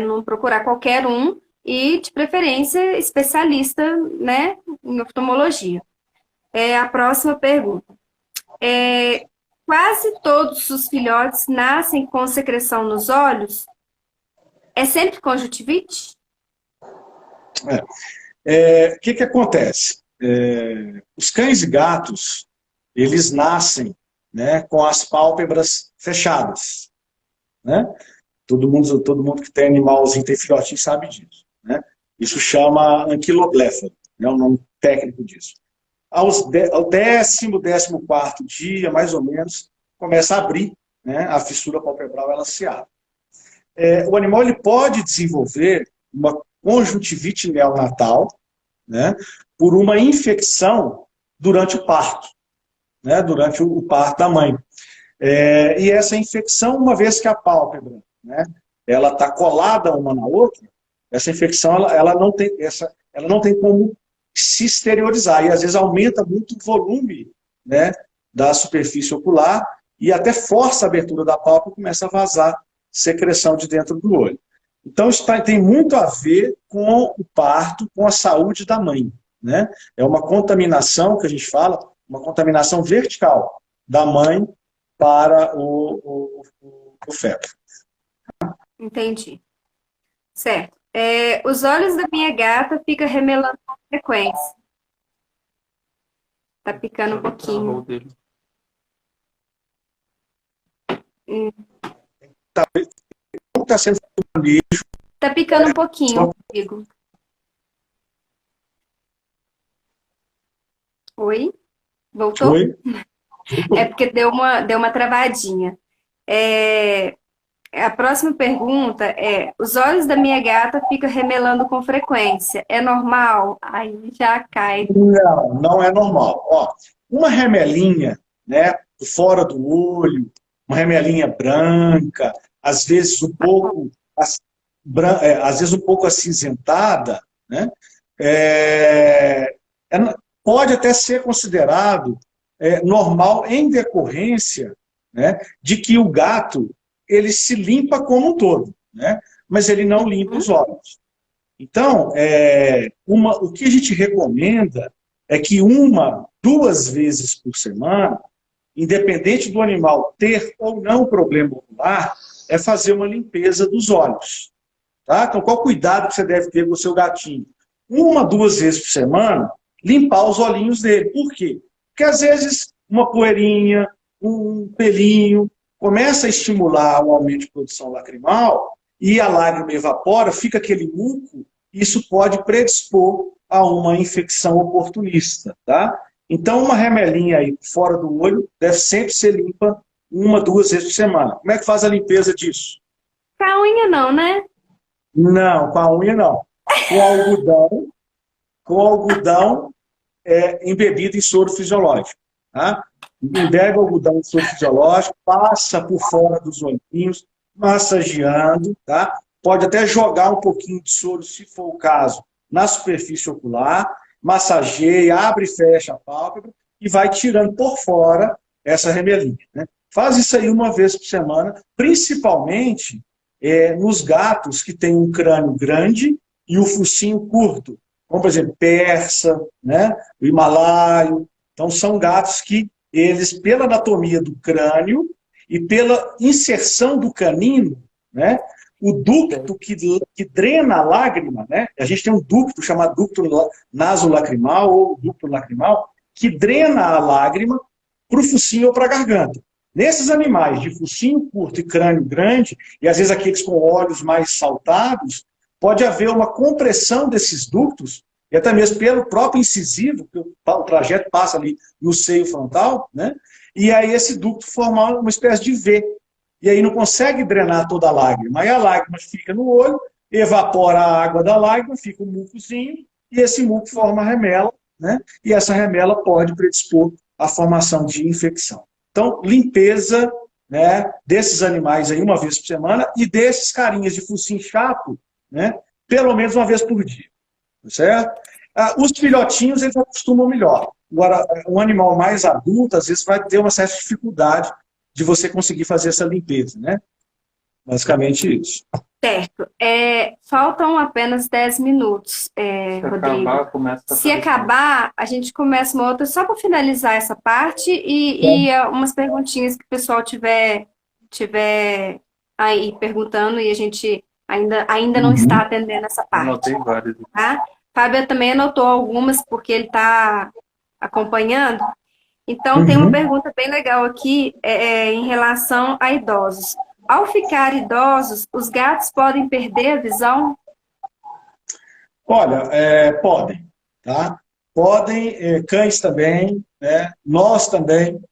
não procurar qualquer um e de preferência especialista, né, em oftalmologia. A próxima pergunta. Quase todos os filhotes nascem com secreção nos olhos? É sempre conjuntivite? O que acontece? Os cães e gatos, eles nascem, né, com as pálpebras fechadas. Né? Todo mundo que tem animalzinho, tem filhotinho, sabe disso. Né? Isso chama anquilobléfaro, é o nome técnico disso. Ao 14º dia, mais ou menos, começa a abrir, né, a fissura palpebral, ela se abre. O animal ele pode desenvolver uma conjuntivite neonatal, né, por uma infecção durante o parto, né, durante o parto da mãe. E essa infecção, uma vez que a pálpebra, né, ela está colada uma na outra, essa infecção ela não tem como se exteriorizar, e às vezes aumenta muito o volume, né, da superfície ocular e até força a abertura da pálpebra e começa a vazar secreção de dentro do olho. Então, isso tem muito a ver com o parto, com a saúde da mãe. Né? É uma contaminação, que a gente fala, uma contaminação vertical da mãe para o feto. Entendi. Certo. Os olhos da minha gata ficam remelando com frequência. Tá picando um pouquinho. Hum, Como está sendo feito o manejo? Tá picando um pouquinho, Rodrigo. Oi? Voltou? Oi? É porque deu uma travadinha. É, a próxima pergunta é: os olhos da minha gata ficam remelando com frequência. É normal? Aí já cai. Não, não é normal. Ó, uma remelinha, né, fora do olho, uma remelinha branca, às vezes um pouco, às vezes um pouco acinzentada, né, é, pode até ser considerado normal em decorrência, né, de que o gato ele se limpa como um todo, né, mas ele não limpa os olhos. Então, o que a gente recomenda é que uma, duas vezes por semana, independente do animal ter ou não problema ocular, é fazer uma limpeza dos olhos. Tá? Então, qual cuidado que você deve ter com o seu gatinho? Uma, duas vezes por semana, limpar os olhinhos dele. Por quê? Porque às vezes uma poeirinha, um pelinho, começa a estimular o aumento de produção lacrimal e a lágrima evapora, fica aquele muco, isso pode predispor a uma infecção oportunista. Tá? Então, uma remelinha aí fora do olho deve sempre ser limpa uma, duas vezes por semana. Como é que faz a limpeza disso? Com a unha não, né? Não, com a unha não. Com algodão, com algodão embebido em soro fisiológico. Tá? Embebe o algodão em soro fisiológico, passa por fora dos olhinhos, massageando, tá? Pode até jogar um pouquinho de soro, se for o caso, na superfície ocular, massageia, abre e fecha a pálpebra e vai tirando por fora essa remelinha. Né? Faz isso aí uma vez por semana, principalmente nos gatos que têm um crânio grande e o focinho curto, como, por exemplo, persa, né, o himalaio. Então, são gatos que eles, pela anatomia do crânio e pela inserção do canino, né, o ducto que drena a lágrima, né, a gente tem um ducto chamado ducto nasolacrimal ou ducto lacrimal, que drena a lágrima para o focinho ou para a garganta. Nesses animais de focinho curto e crânio grande, e às vezes aqueles com olhos mais saltados, pode haver uma compressão desses ductos, e até mesmo pelo próprio incisivo, que o trajeto passa ali no seio frontal, né? E aí esse ducto forma uma espécie de V. E aí não consegue drenar toda a lágrima. Aí a lágrima fica no olho, evapora a água da lágrima, fica um mucozinho, e esse muco forma a remela, né? E essa remela pode predispor à formação de infecção. Então, limpeza, né, desses animais aí uma vez por semana e desses carinhas de focinho chato, né, pelo menos uma vez por dia. Certo? Os filhotinhos, eles acostumam melhor. Agora, um animal mais adulto, às vezes, vai ter uma certa dificuldade de você conseguir fazer essa limpeza, né? Basicamente isso. Certo. Faltam apenas 10 minutos, Se Rodrigo. acabar, começa a Se aparecer. acabar, a gente começa uma outra só para finalizar essa parte e umas perguntinhas que o pessoal tiver aí perguntando e a gente ainda não está atendendo essa parte, Anotei vários. tá? Fábio também anotou algumas porque ele está acompanhando. Então, tem uma pergunta bem legal aqui em relação a idosos. Ao ficar idosos, os gatos podem perder a visão? Olha, podem, tá? Podem, cães também, né? Nós também,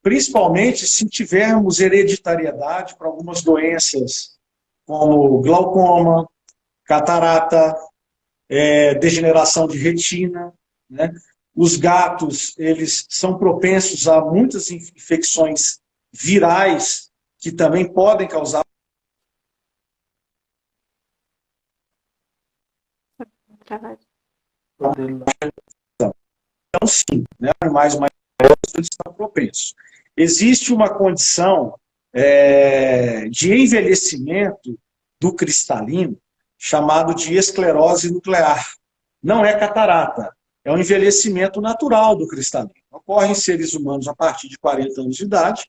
principalmente se tivermos hereditariedade para algumas doenças como glaucoma, catarata, degeneração de retina, né? Os gatos, eles são propensos a muitas infecções virais que também podem causar. Então, sim, né? Animais mais velhos, eles estão propensos. Existe uma condição de envelhecimento do cristalino chamado de esclerose nuclear. Não é catarata, é um envelhecimento natural do cristalino. Ocorre em seres humanos a partir de 40 anos de idade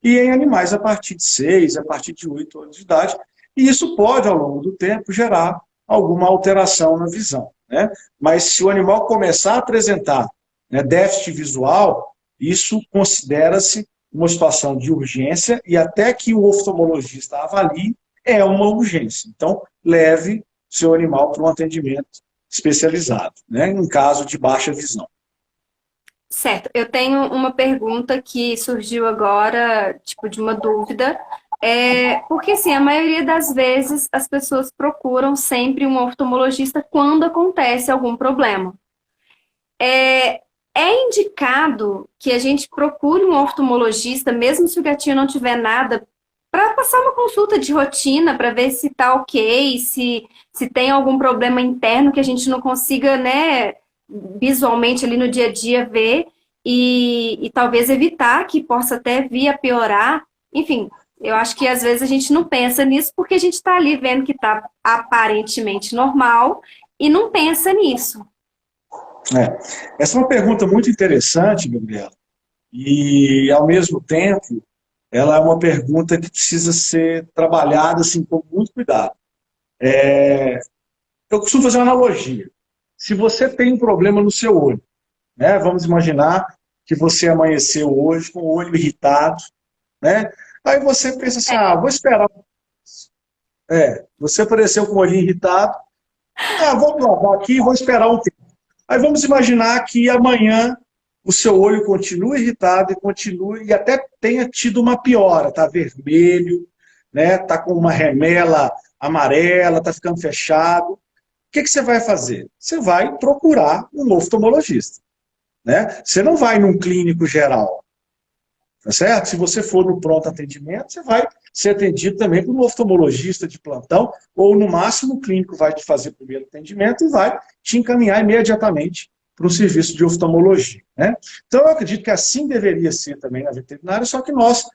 e em animais a partir de 6, a partir de 8 anos de idade. E isso pode, ao longo do tempo, gerar alguma alteração na visão, né? Mas se o animal começar a apresentar, né, déficit visual, isso considera-se uma situação de urgência e até que o oftalmologista avalie, é uma urgência. Então, leve seu animal para um atendimento especializado, né, em caso de baixa visão. Certo, eu tenho uma pergunta que surgiu agora, tipo, de uma dúvida. Porque, assim, a maioria das vezes as pessoas procuram sempre um oftalmologista quando acontece algum problema. É indicado que a gente procure um oftalmologista, mesmo se o gatinho não tiver nada, para passar uma consulta de rotina, para ver se tá ok, se tem algum problema interno que a gente não consiga, né, visualmente ali no dia a dia ver e talvez evitar que possa até vir a piorar. Enfim, eu acho que às vezes a gente não pensa nisso porque a gente está ali vendo que está aparentemente normal e não pensa nisso. Essa é uma pergunta muito interessante, Gabriela, e ao mesmo tempo ela é uma pergunta que precisa ser trabalhada assim, com muito cuidado. Eu costumo fazer uma analogia. Se você tem um problema no seu olho, né, vamos imaginar que você amanheceu hoje com o olho irritado, né? Aí você pensa assim, vou esperar. Você apareceu com o olho irritado, vou lavar aqui e vou esperar um tempo. Aí vamos imaginar que amanhã o seu olho continua irritado e até tenha tido uma piora, está vermelho, né? Está com uma remela amarela, está ficando fechado. O que você vai fazer? Você vai procurar um oftalmologista, né? Você não vai num clínico geral, tá certo? Se você for no pronto atendimento, você vai ser atendido também por um oftalmologista de plantão, ou no máximo o clínico vai te fazer o primeiro atendimento e vai te encaminhar imediatamente para um serviço de oftalmologia, né? Então eu acredito que assim deveria ser também na veterinária, só que nós,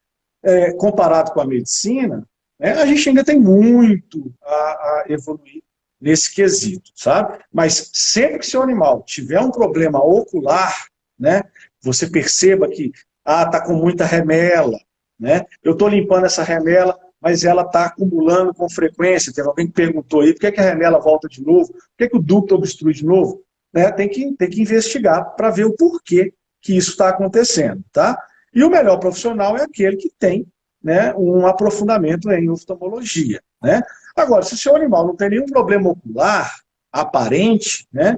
comparado com a medicina, né, a gente ainda tem muito a evoluir nesse quesito, sabe? Mas sempre que seu animal tiver um problema ocular, né, você perceba que está com muita remela, né? Eu estou limpando essa remela, mas ela está acumulando com frequência. Teve alguém que perguntou aí, por que a remela volta de novo? Por que o ducto obstrui de novo? Né? Tem que investigar para ver o porquê que isso está acontecendo, tá? E o melhor profissional é aquele que tem, né, um aprofundamento em oftalmologia, né? Agora, se o seu animal não tem nenhum problema ocular aparente, né,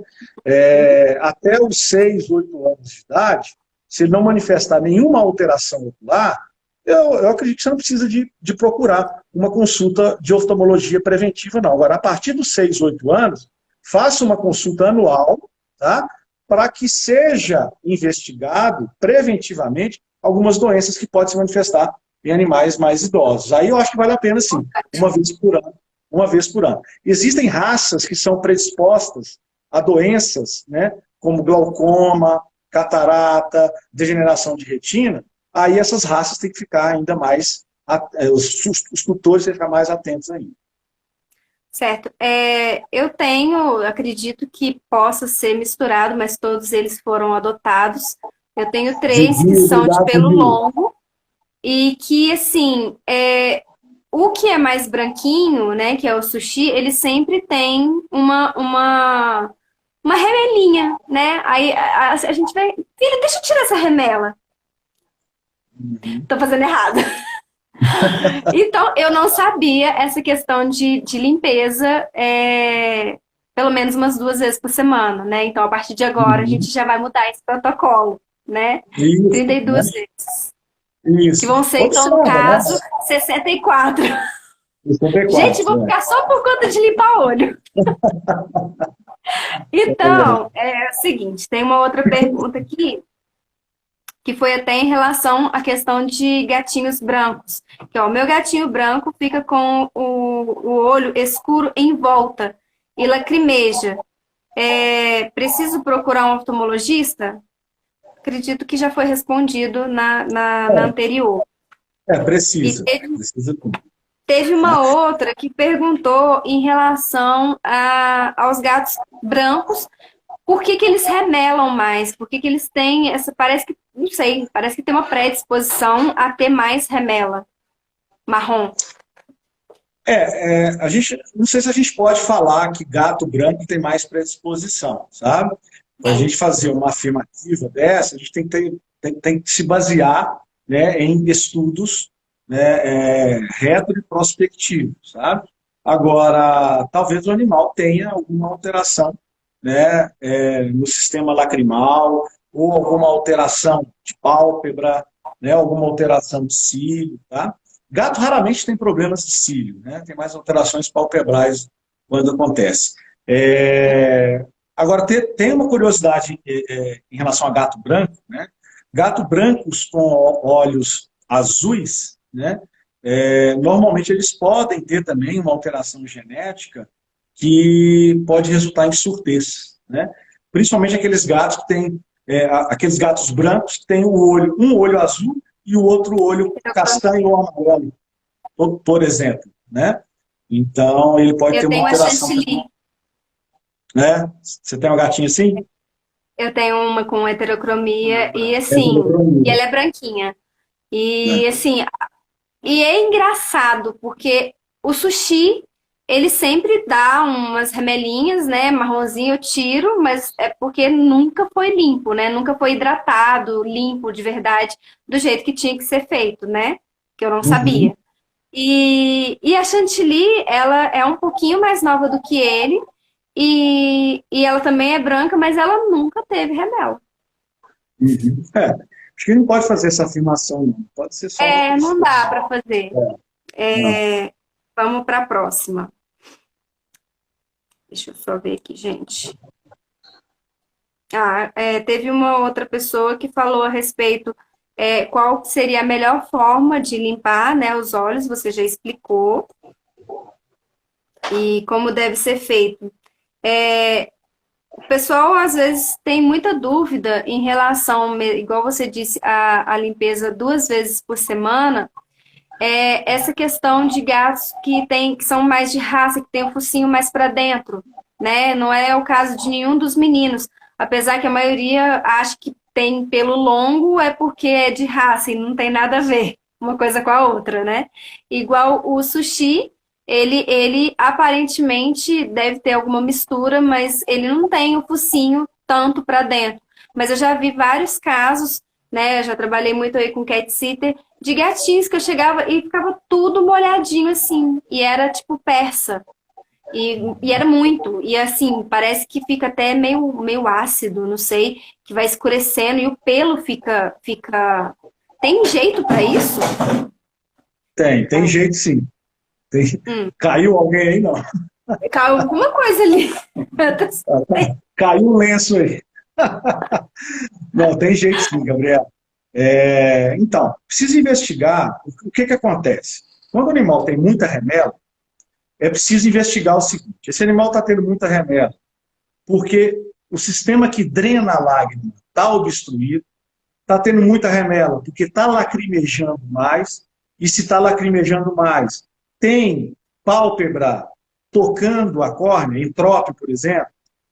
até os 6, 8 anos de idade, se ele não manifestar nenhuma alteração ocular, eu acredito que você não precisa de procurar uma consulta de oftalmologia preventiva, não. Agora, a partir dos 6, 8 anos, faça uma consulta anual, tá, para que seja investigado preventivamente algumas doenças que podem se manifestar em animais mais idosos. Aí eu acho que vale a pena, sim, uma vez por ano. Existem raças que são predispostas a doenças, né, como glaucoma, catarata, degeneração de retina. Aí essas raças têm que ficar ainda mais, os tutores têm que ficar mais atentos ainda. Certo. Eu acredito que possa ser misturado, mas todos eles foram adotados. Eu tenho 3 que são de pelo longo e que, assim, o que é mais branquinho, né, que é o sushi, ele sempre tem uma remelinha, né? Aí a gente vai... Filha, deixa eu tirar essa remela. Tô fazendo errado. Então, eu não sabia essa questão de limpeza, pelo menos umas 2 vezes por semana, né? Então, a partir de agora, a gente já vai mudar esse protocolo, né? Isso, 32 né? vezes. Isso. Que vão ser, então, no caso, 64. 64. Gente, vou ficar só por conta de limpar olho. Então, é o seguinte, tem uma outra pergunta aqui, que foi até em relação à questão de gatinhos brancos. Que, ó, o meu gatinho branco fica com o olho escuro em volta e lacrimeja. Preciso procurar um oftalmologista? Acredito que já foi respondido na anterior. Precisa. Teve uma outra que perguntou em relação aos gatos brancos, por que eles remelam mais? Por que eles têm essa... Parece que, não sei, parece que tem uma predisposição a ter mais remela marrom. A gente, não sei se a gente pode falar que gato branco tem mais predisposição, sabe? Para a gente fazer uma afirmativa dessa, a gente tem que se basear né, em estudos, né, retro e prospectivos, sabe? Agora, talvez o animal tenha alguma alteração, né, no sistema lacrimal, ou alguma alteração de pálpebra, né, alguma alteração de cílio, tá? Gato raramente tem problemas de cílio, né? Tem mais alterações palpebrais quando acontece. Agora, tem uma curiosidade em relação a gato branco, né? Gato brancos com olhos azuis, né? Normalmente eles podem ter também uma alteração genética que pode resultar em surdez, né? Principalmente aqueles gatos que têm, aqueles gatos brancos que têm um olho azul e o outro olho castanho ou amarelo, por exemplo, né? Então ele pode ter Eu uma tenho a alteração, chantilly. né? Você tem uma gatinha assim? Eu tenho uma com heterocromia e É assim, e heterocromia, ela é branquinha. né? E assim, e é engraçado porque o sushi, ele sempre dá umas remelinhas, né, marronzinho eu tiro, mas é porque nunca foi limpo, né? Nunca foi hidratado, limpo de verdade, do jeito que tinha que ser feito, né? Que eu não Uhum. sabia. E a Chantilly, ela é um pouquinho mais nova do que ele, e ela também é branca, mas ela nunca teve rebelde. Uhum. Acho que não pode fazer essa afirmação, não. Pode ser só uma É, não questão. dá para fazer. Não. É, vamos para a próxima. Deixa eu só ver aqui, gente. Teve uma outra pessoa que falou a respeito qual seria a melhor forma de limpar, né, os olhos, você já explicou, e como deve ser feito. O pessoal, às vezes, tem muita dúvida em relação, igual você disse, a limpeza 2 vezes por semana, essa questão de gatos que são mais de raça, que tem o focinho mais para dentro, né? Não é o caso de nenhum dos meninos, apesar que a maioria acha que tem pelo longo é porque é de raça e não tem nada a ver uma coisa com a outra, né? Igual o sushi, ele aparentemente deve ter alguma mistura, mas ele não tem o focinho tanto para dentro. Mas eu já vi vários casos, né? Eu já trabalhei muito aí com cat sitter de gatinhos que eu chegava e ficava tudo molhadinho assim, e era tipo persa. E era muito, e assim, parece que fica até meio ácido, não sei, que vai escurecendo e o pelo fica. Tem jeito para isso? Tem jeito sim. Tem- Hum, Caiu alguém aí, não? caiu alguma coisa ali. Eu tô- Caiu um lenço aí. Não, tem jeito sim, Gabriel. Então, precisa investigar o que acontece. Quando o animal tem muita remela, é preciso investigar o seguinte: esse animal está tendo muita remela porque o sistema que drena a lágrima está obstruído, está tendo muita remela porque está lacrimejando mais, e se está lacrimejando mais, tem pálpebra tocando a córnea, entrópio, por exemplo,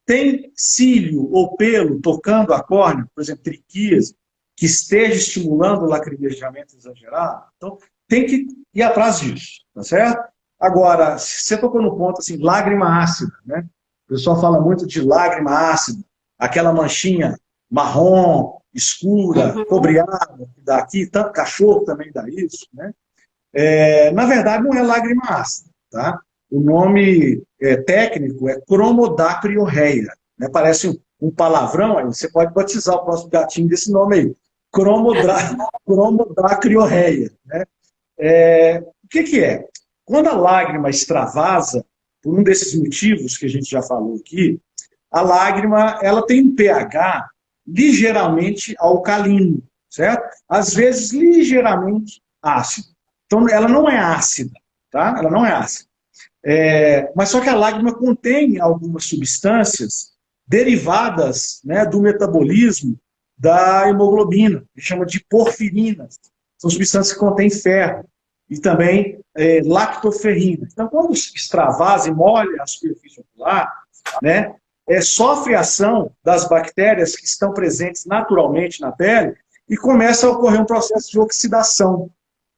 tem cílio ou pelo tocando a córnea, por exemplo, triquíase, que esteja estimulando o lacrimejamento exagerado. Então, tem que ir atrás disso, tá certo? Agora, você tocou no ponto assim, lágrima ácida, né? O pessoal fala muito de lágrima ácida, aquela manchinha marrom, escura, Uhum, cobreada, que dá aqui, tanto cachorro também dá isso, né? Na verdade, não é lágrima ácida, tá? O nome técnico é cromodacriorreia, né? Parece um palavrão, aí você pode batizar o próximo gatinho desse nome aí, cromodacriorreia, né? O que é? Quando a lágrima extravasa, por um desses motivos que a gente já falou aqui, a lágrima ela tem um pH ligeiramente alcalino, certo? Às vezes ligeiramente ácido. Então, ela não é ácida, tá? Ela não é ácida. Mas só que a lágrima contém algumas substâncias derivadas, né, do metabolismo da hemoglobina, que chama de porfirinas. São substâncias que contêm ferro e também lactoferrina. Então, quando extravasa e molha a superfície ocular, né, sofre a ação das bactérias que estão presentes naturalmente na pele e começa a ocorrer um processo de oxidação,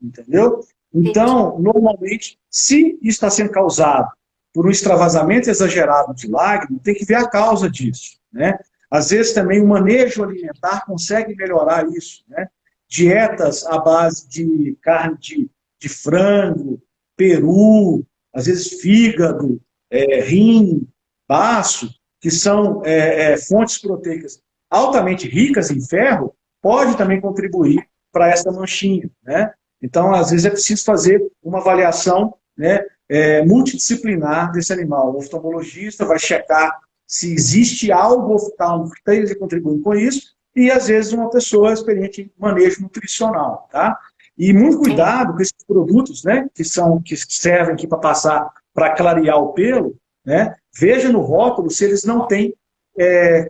entendeu? entendi. Então, normalmente, se isso está sendo causado por um extravasamento exagerado de lágrima, tem que ver a causa disso, né? Às vezes também o manejo alimentar consegue melhorar isso, né? dietas à base de carne de frango, peru, às vezes fígado, rim, baço, que são fontes proteicas altamente ricas em ferro, pode também contribuir para essa manchinha, né? Então, às vezes é preciso fazer uma avaliação, né, multidisciplinar desse animal. O oftalmologista vai checar se existe algo oftalmo que esteja contribuindo com isso, e às vezes uma pessoa experiente em manejo nutricional, tá? E muito cuidado com esses produtos, né, que servem aqui para passar, para clarear o pelo, né? Veja no rótulo se eles não têm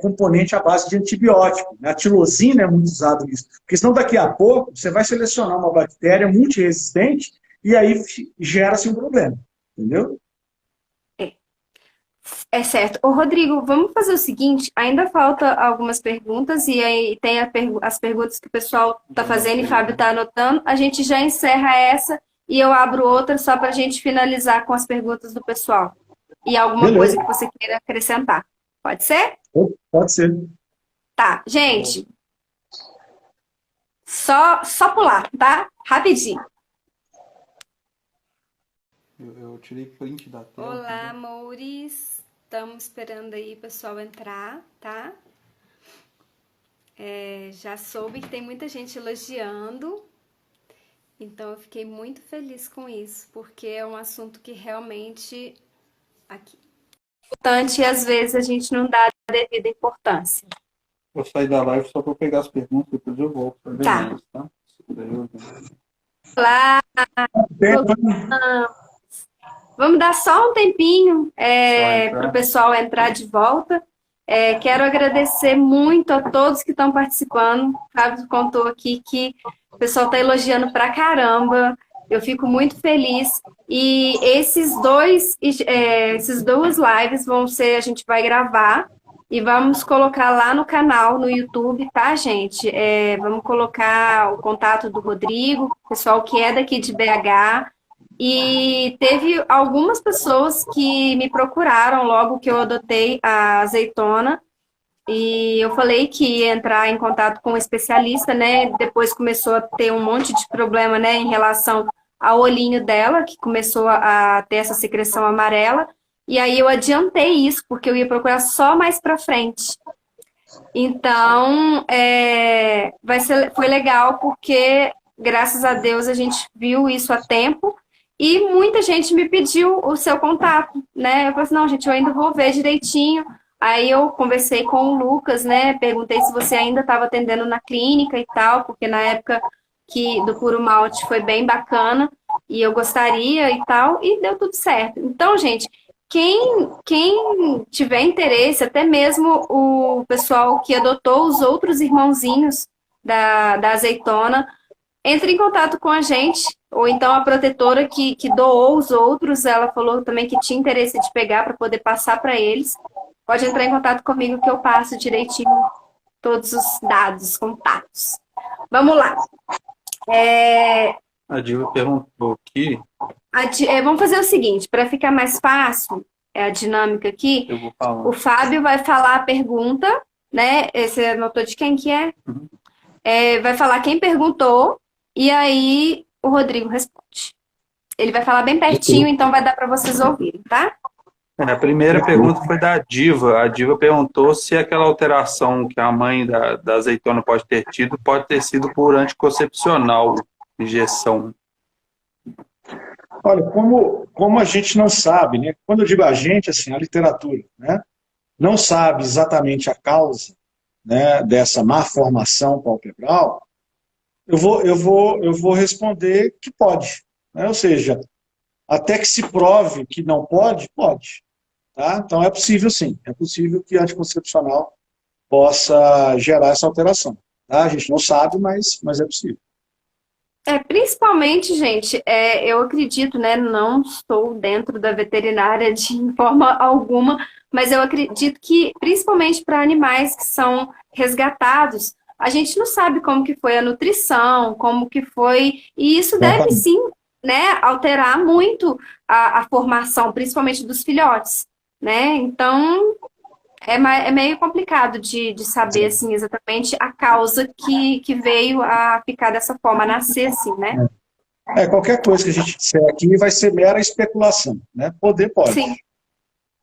componente à base de antibiótico. A tirosina é muito usada nisso, porque senão daqui a pouco você vai selecionar uma bactéria multiresistente e aí gera-se um problema, entendeu? É certo. Ô, Rodrigo, vamos fazer o seguinte, ainda falta algumas perguntas e aí tem as perguntas que o pessoal está fazendo e o Fábio está anotando. A gente já encerra essa e eu abro outra só para a gente finalizar com as perguntas do pessoal. E alguma Beleza. coisa que você queira acrescentar. Pode ser? Pode ser. Tá, gente. Só pular, tá? Rapidinho. Eu tirei print da tela. Olá, amores. Estamos esperando aí o pessoal entrar, tá? Já soube que tem muita gente elogiando. Então, eu fiquei muito feliz com isso, porque é um assunto que realmente aqui é importante e às vezes a gente não dá a devida importância. Vou sair da live só para pegar as perguntas, depois eu volto. Tá. Tá? Olá! Vamos dar só um tempinho para o pessoal entrar de volta. Quero agradecer muito a todos que estão participando. O Fábio contou aqui que o pessoal está elogiando pra caramba. Eu fico muito feliz. E essas duas lives a gente vai gravar e vamos colocar lá no canal, no YouTube, tá, gente? Vamos colocar o contato do Rodrigo, pessoal que é daqui de BH. E teve algumas pessoas que me procuraram logo que eu adotei a azeitona. E eu falei que ia entrar em contato com um especialista, né? Depois começou a ter um monte de problema, né, em relação ao olhinho dela, que começou a ter essa secreção amarela. E aí eu adiantei isso, porque eu ia procurar só mais pra frente. Então, foi legal, porque graças a Deus a gente viu isso a tempo. E muita gente me pediu o seu contato, né? Eu falei assim, não, gente, eu ainda vou ver direitinho. Aí eu conversei com o Lucas, né? Perguntei se você ainda estava atendendo na clínica e tal, porque na época do Puro Malte foi bem bacana e eu gostaria e tal, e deu tudo certo. Então, gente, quem tiver interesse, até mesmo o pessoal que adotou os outros irmãozinhos da azeitona, entre em contato com a gente, ou então a protetora que doou os outros, ela falou também que tinha interesse de pegar para poder passar para eles. Pode entrar em contato comigo que eu passo direitinho todos os dados, contatos. Vamos lá. A Diva perguntou aqui. Vamos fazer o seguinte, para ficar mais fácil a dinâmica aqui, Eu vou falar. O Fábio vai falar a pergunta, né? Você anotou de quem que é? Uhum. Vai falar quem perguntou, e aí o Rodrigo responde. Ele vai falar bem pertinho, então vai dar para vocês ouvirem, tá? A primeira pergunta foi da Diva. A Diva perguntou se aquela alteração que a mãe da azeitona pode ter tido pode ter sido por anticoncepcional, injeção. Olha, como a gente não sabe, né? Quando eu digo a gente, assim, a literatura, né? Não sabe exatamente a causa, né, dessa má formação palpebral, eu vou responder que pode, né? Ou seja, até que se prove que não pode, pode. Tá? Então é possível sim, é possível que anticoncepcional possa gerar essa alteração. Tá? A gente não sabe, mas é possível. Principalmente, gente, eu acredito, né, não estou dentro da veterinária de forma alguma, mas eu acredito que, principalmente para animais que são resgatados, a gente não sabe como que foi a nutrição, como que foi, e isso deve sim, né, alterar muito a formação, principalmente dos filhotes, né? Então, É meio complicado de saber, assim, exatamente a causa que veio a ficar dessa forma, a nascer assim, né? Qualquer coisa que a gente disser aqui vai ser mera especulação, né? Poder pode. Sim,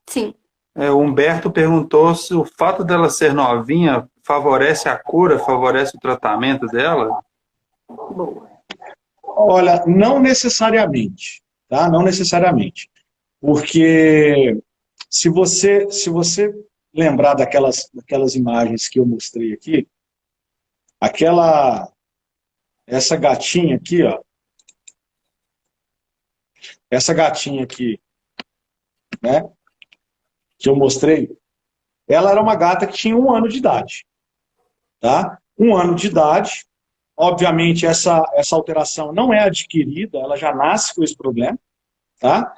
sim. O Humberto perguntou se o fato dela ser novinha favorece a cura, favorece o tratamento dela? Boa. Olha, não necessariamente, tá? Não necessariamente. Porque se você lembrar daquelas imagens que eu mostrei aqui, essa gatinha aqui, ó, essa gatinha aqui, né, que eu mostrei, ela era uma gata que tinha 1 ano de idade, tá? 1 ano de idade, obviamente essa alteração não é adquirida, ela já nasce com esse problema, tá?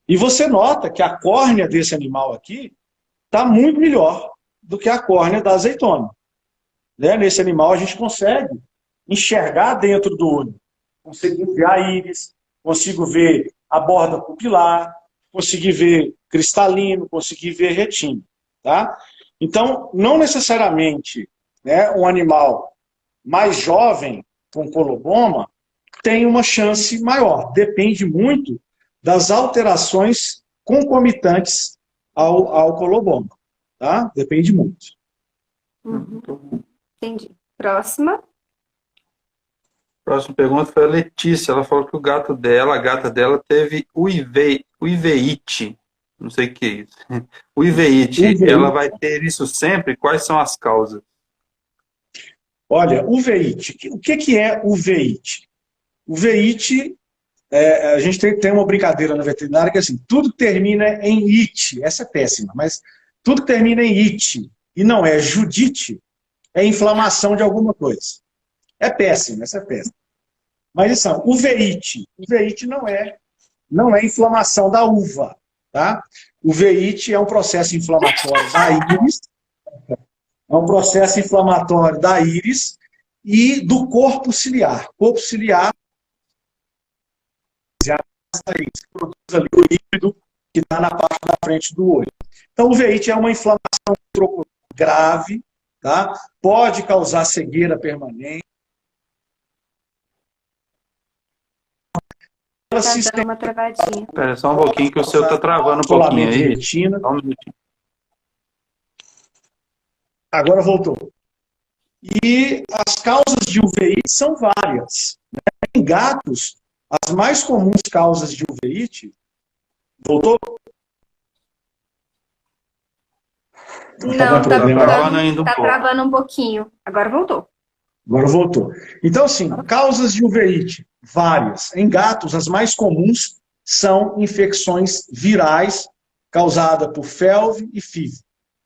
E você nota que a córnea desse animal aqui está muito melhor do que a córnea da azeitona. Né? Nesse animal a gente consegue enxergar dentro do olho, consigo ver a íris, consigo ver a borda pupilar, conseguir ver cristalino, conseguir ver retina. Tá? Então, não necessariamente, né, um animal mais jovem com coloboma tem uma chance maior. Depende muito das alterações concomitantes ao coloboma. Tá? Depende muito. Entendi. Próxima. Próxima pergunta foi a Letícia. Ela falou que a gata dela teve uveíte. Não sei o que é isso. Uveíte. Ela vai ter isso sempre? Quais são as causas? Olha, uveíte. O que é uveíte? Uveíte, a gente tem uma brincadeira na veterinária que é assim, tudo que termina em ite, essa é péssima, mas tudo que termina em ite e não é judite, é inflamação de alguma coisa. É péssimo, essa é péssima. Mas isso, uveíte não é inflamação da uva, tá? Uveíte é um processo inflamatório da íris, e do corpo ciliar. Corpo ciliar produz ali o líquido que está na parte da frente do olho. Então, uveíte é uma inflamação grave, tá? Pode causar cegueira permanente. Tá dando uma travadinha. Espera só um pouquinho que o seu está travando um pouquinho aí. Retina. Só um minutinho. Agora voltou. E as causas de uveíte são várias. Né? Em gatos, as mais comuns causas de uveíte... Voltou? Não, tá travando um pouquinho. Agora voltou. Agora voltou. Então, assim, causas de uveíte, várias. Em gatos, as mais comuns são infecções virais causadas por felve e FIV.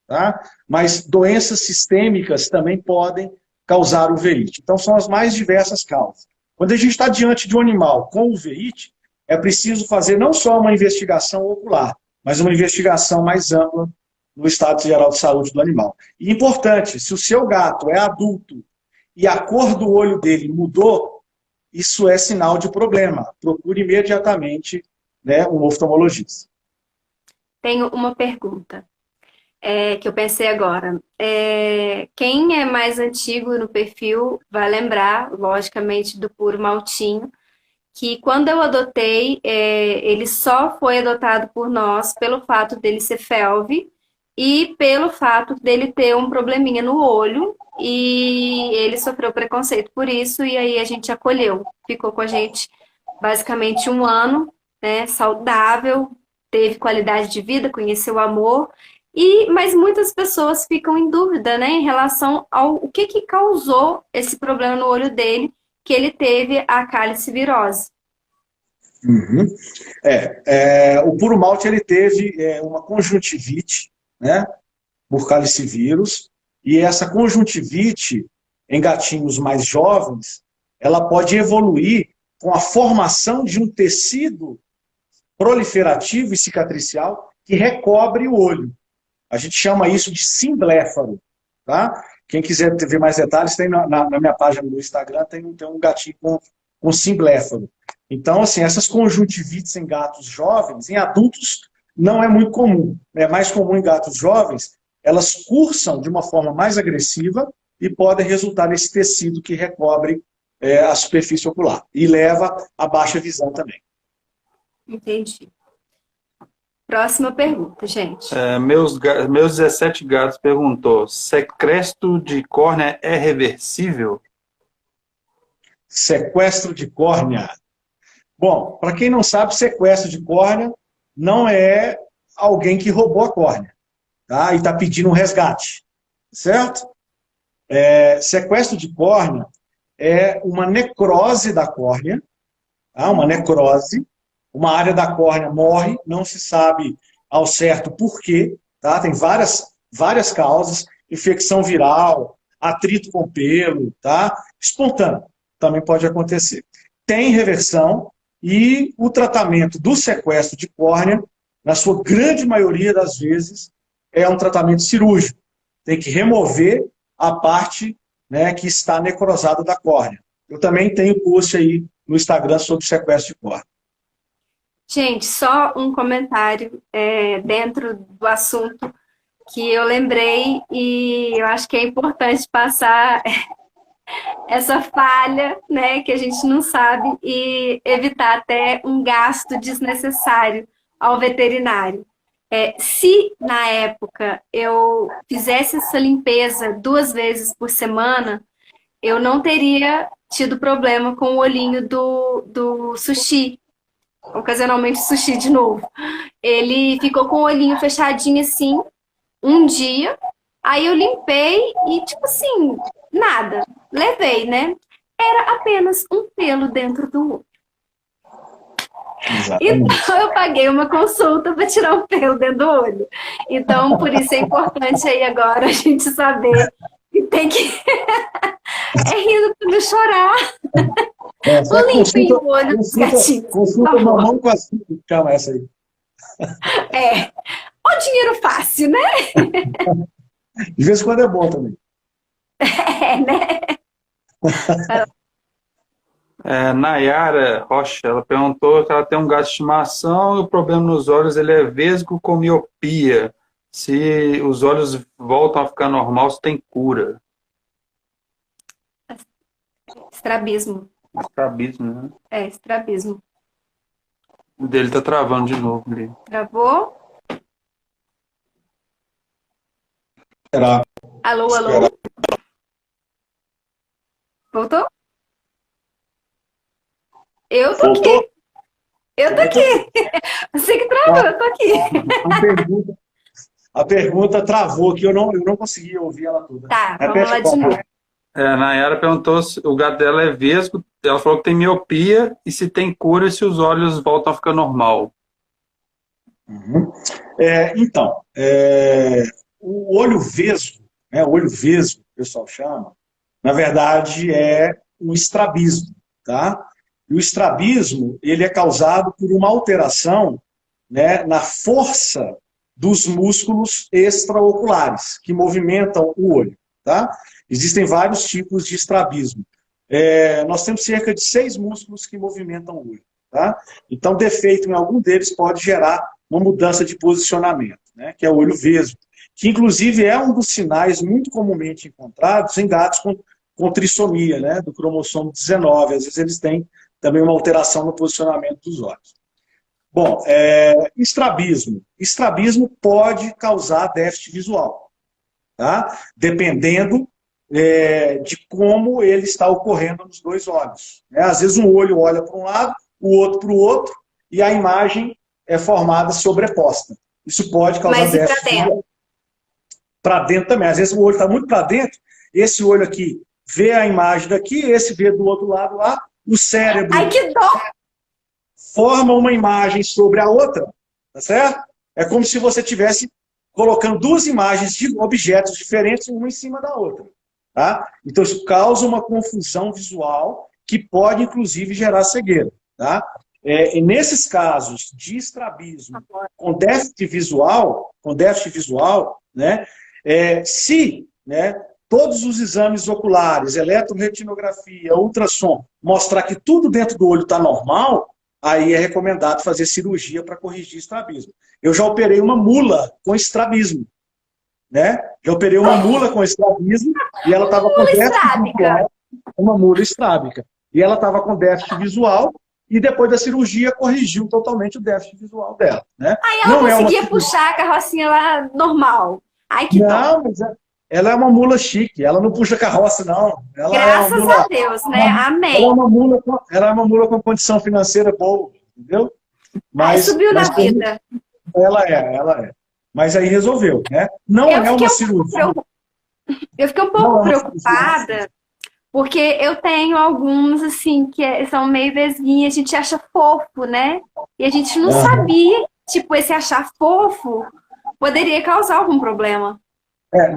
Tá? Mas doenças sistêmicas também podem causar uveíte. Então, são as mais diversas causas. Quando a gente está diante de um animal com uveíte, é preciso fazer não só uma investigação ocular, mas uma investigação mais ampla no estado geral de saúde do animal. E importante, se o seu gato é adulto e a cor do olho dele mudou, isso é sinal de problema. Procure imediatamente, né, um oftalmologista. Tenho uma pergunta que eu pensei agora. Quem é mais antigo no perfil vai lembrar, logicamente, do puro maltinho, que quando eu adotei, ele só foi adotado por nós pelo fato dele ser felve e pelo fato dele ter um probleminha no olho, e ele sofreu preconceito por isso, e aí a gente acolheu. Ficou com a gente basicamente 1 ano, né, saudável, teve qualidade de vida, conheceu o amor, mas muitas pessoas ficam em dúvida, né, em relação ao o que causou esse problema no olho dele, que ele teve a calicivirose. Uhum. O puro malte ele teve uma conjuntivite, né, por calicivírus, e essa conjuntivite em gatinhos mais jovens, ela pode evoluir com a formação de um tecido proliferativo e cicatricial que recobre o olho. A gente chama isso de simbléfaro. Tá? Quem quiser ver mais detalhes, tem na minha página do Instagram, tem um gatinho com simbléfaro. Então, assim, essas conjuntivites em gatos jovens, em adultos, não é muito comum. É mais comum em gatos jovens elas cursam de uma forma mais agressiva e podem resultar nesse tecido que recobre a superfície ocular e leva a baixa visão também. Entendi. Próxima pergunta, gente. Meus 17 gatos perguntou, sequestro de córnea é reversível? Sequestro de córnea. Bom, para quem não sabe, sequestro de córnea não é alguém que roubou a córnea, tá? E está pedindo um resgate, certo? Sequestro de córnea é uma necrose da córnea, tá? Uma necrose, uma área da córnea morre, não se sabe ao certo por quê, tá? Tem várias causas, infecção viral, atrito com pelo, tá? Espontâneo, também pode acontecer. Tem reversão e o tratamento do sequestro de córnea, na sua grande maioria das vezes, é um tratamento cirúrgico. Tem que remover a parte, né, que está necrosada da córnea. Eu também tenho post aí no Instagram sobre sequestro de córnea. Gente, só um comentário dentro do assunto que eu lembrei e eu acho que é importante passar essa falha, né, que a gente não sabe e evitar até um gasto desnecessário ao veterinário. Se na época eu fizesse essa limpeza 2 vezes por semana, eu não teria tido problema com o olhinho do sushi, ocasionalmente sushi de novo. Ele ficou com o olhinho fechadinho assim, um dia, aí eu limpei e tipo assim, nada, levei, né? Era apenas um pelo dentro do olho. Exatamente. Então eu paguei uma consulta para tirar um pelo dentro do olho. Então, por isso é importante aí agora a gente saber que tem que... rindo para não chorar. Não limpem o olho dos gatinhos. Consulta mamão com açúcar, chama essa aí. O dinheiro fácil, né? De vez em quando é bom também. Né? Nayara Rocha, ela perguntou que ela tem um gato de estimação e o problema nos olhos ele é vesgo com miopia. Se os olhos voltam a ficar normal, se tem cura. Estrabismo. Estrabismo, né? Estrabismo. O dele tá travando de novo ali. Travou? Será? Alô? Voltou? Eu tô aqui. Você que travou, eu tô aqui. A pergunta travou aqui, eu não consegui ouvir ela toda. Tá, vamos lá de novo. A Nayara perguntou se o gato dela é vesgo, ela falou que tem miopia e se tem cura se os olhos voltam a ficar normal. Uhum. Então, o olho vesgo, né, o olho vesgo, que o pessoal chama, na verdade é um estrabismo, tá? E o estrabismo, ele é causado por uma alteração, né, na força dos músculos extraoculares, que movimentam o olho, tá? Existem vários tipos de estrabismo. Nós temos cerca de 6 músculos que movimentam o olho, tá? Então, defeito em algum deles pode gerar uma mudança de posicionamento, né, que é o olho vesgo, que inclusive é um dos sinais muito comumente encontrados em gatos com trissomia, né, do cromossomo 19. Às vezes eles têm também uma alteração no posicionamento dos olhos. Bom, estrabismo. Estrabismo pode causar déficit visual, tá? Dependendo de como ele está ocorrendo nos 2 olhos. Às vezes um olho olha para um lado, o outro para o outro, e a imagem é formada sobreposta. Isso pode causar déficit visual. Para dentro também. Às vezes o olho está muito para dentro, esse olho aqui vê a imagem daqui, esse vê do outro lado lá, o cérebro... Ai, que dó! Forma uma imagem sobre a outra, tá certo? É como se você estivesse colocando 2 imagens de objetos diferentes, uma em cima da outra, tá? Então isso causa uma confusão visual que pode, inclusive, gerar cegueira, tá? E nesses casos de estrabismo com déficit visual, né, se, né, todos os exames oculares, eletroretinografia, ultrassom, mostrar que tudo dentro do olho está normal, aí é recomendado fazer cirurgia para corrigir estrabismo. Eu já operei uma mula com estrabismo, né? Eu operei uma mula com estrabismo e ela estava com déficit visual, uma mula estrábica. E ela estava com déficit visual e depois da cirurgia corrigiu totalmente o déficit visual dela, né? Aí ela conseguia puxar a carrocinha lá normal. Ai, que não, mas ela é uma mula chique, ela não puxa carroça, não. Ela Graças é uma mula, a Deus, né? Amém. Ela é uma mula com condição financeira boa, entendeu? Mas subiu na vida. Ela é. Mas aí resolveu, né? Não é uma cirurgia. Eu fiquei um pouco preocupada, porque eu tenho alguns, assim, que são meio vesguinhas, a gente acha fofo, né? E a gente não sabia, tipo, esse achar fofo poderia causar algum problema.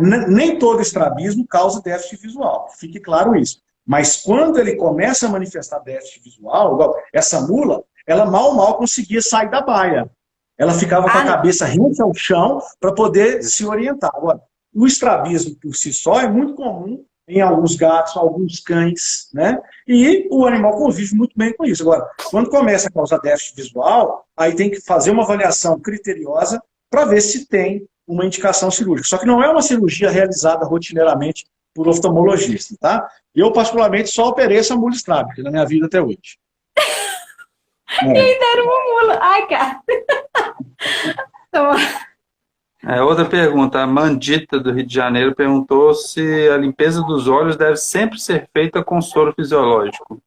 Nem todo estrabismo causa déficit visual, fique claro isso. Mas quando ele começa a manifestar déficit visual, igual essa mula, ela mal conseguia sair da baia. Ela ficava com a cabeça rente ao chão para poder se orientar. Agora, o estrabismo por si só é muito comum em alguns gatos, alguns cães, né? E o animal convive muito bem com isso. Agora, quando começa a causar déficit visual, aí tem que fazer uma avaliação criteriosa para ver se tem uma indicação cirúrgica. Só que não é uma cirurgia realizada rotineiramente por oftalmologista, tá? Eu, particularmente, só operei essa mula estrábica na minha vida até hoje. E ainda era uma mula. Ai, cara. Outra pergunta. A Mandita, do Rio de Janeiro, perguntou se a limpeza dos olhos deve sempre ser feita com soro fisiológico.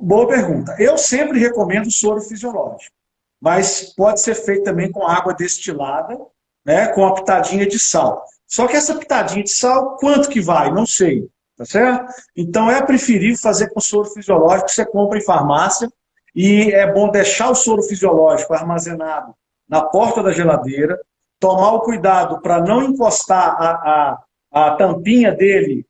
Boa pergunta. Eu sempre recomendo soro fisiológico, mas pode ser feito também com água destilada, né, com uma pitadinha de sal. Só que essa pitadinha de sal, quanto que vai? Não sei, tá certo? Então é preferível fazer com soro fisiológico que você compra em farmácia, e é bom deixar o soro fisiológico armazenado na porta da geladeira, tomar o cuidado para não encostar a tampinha dele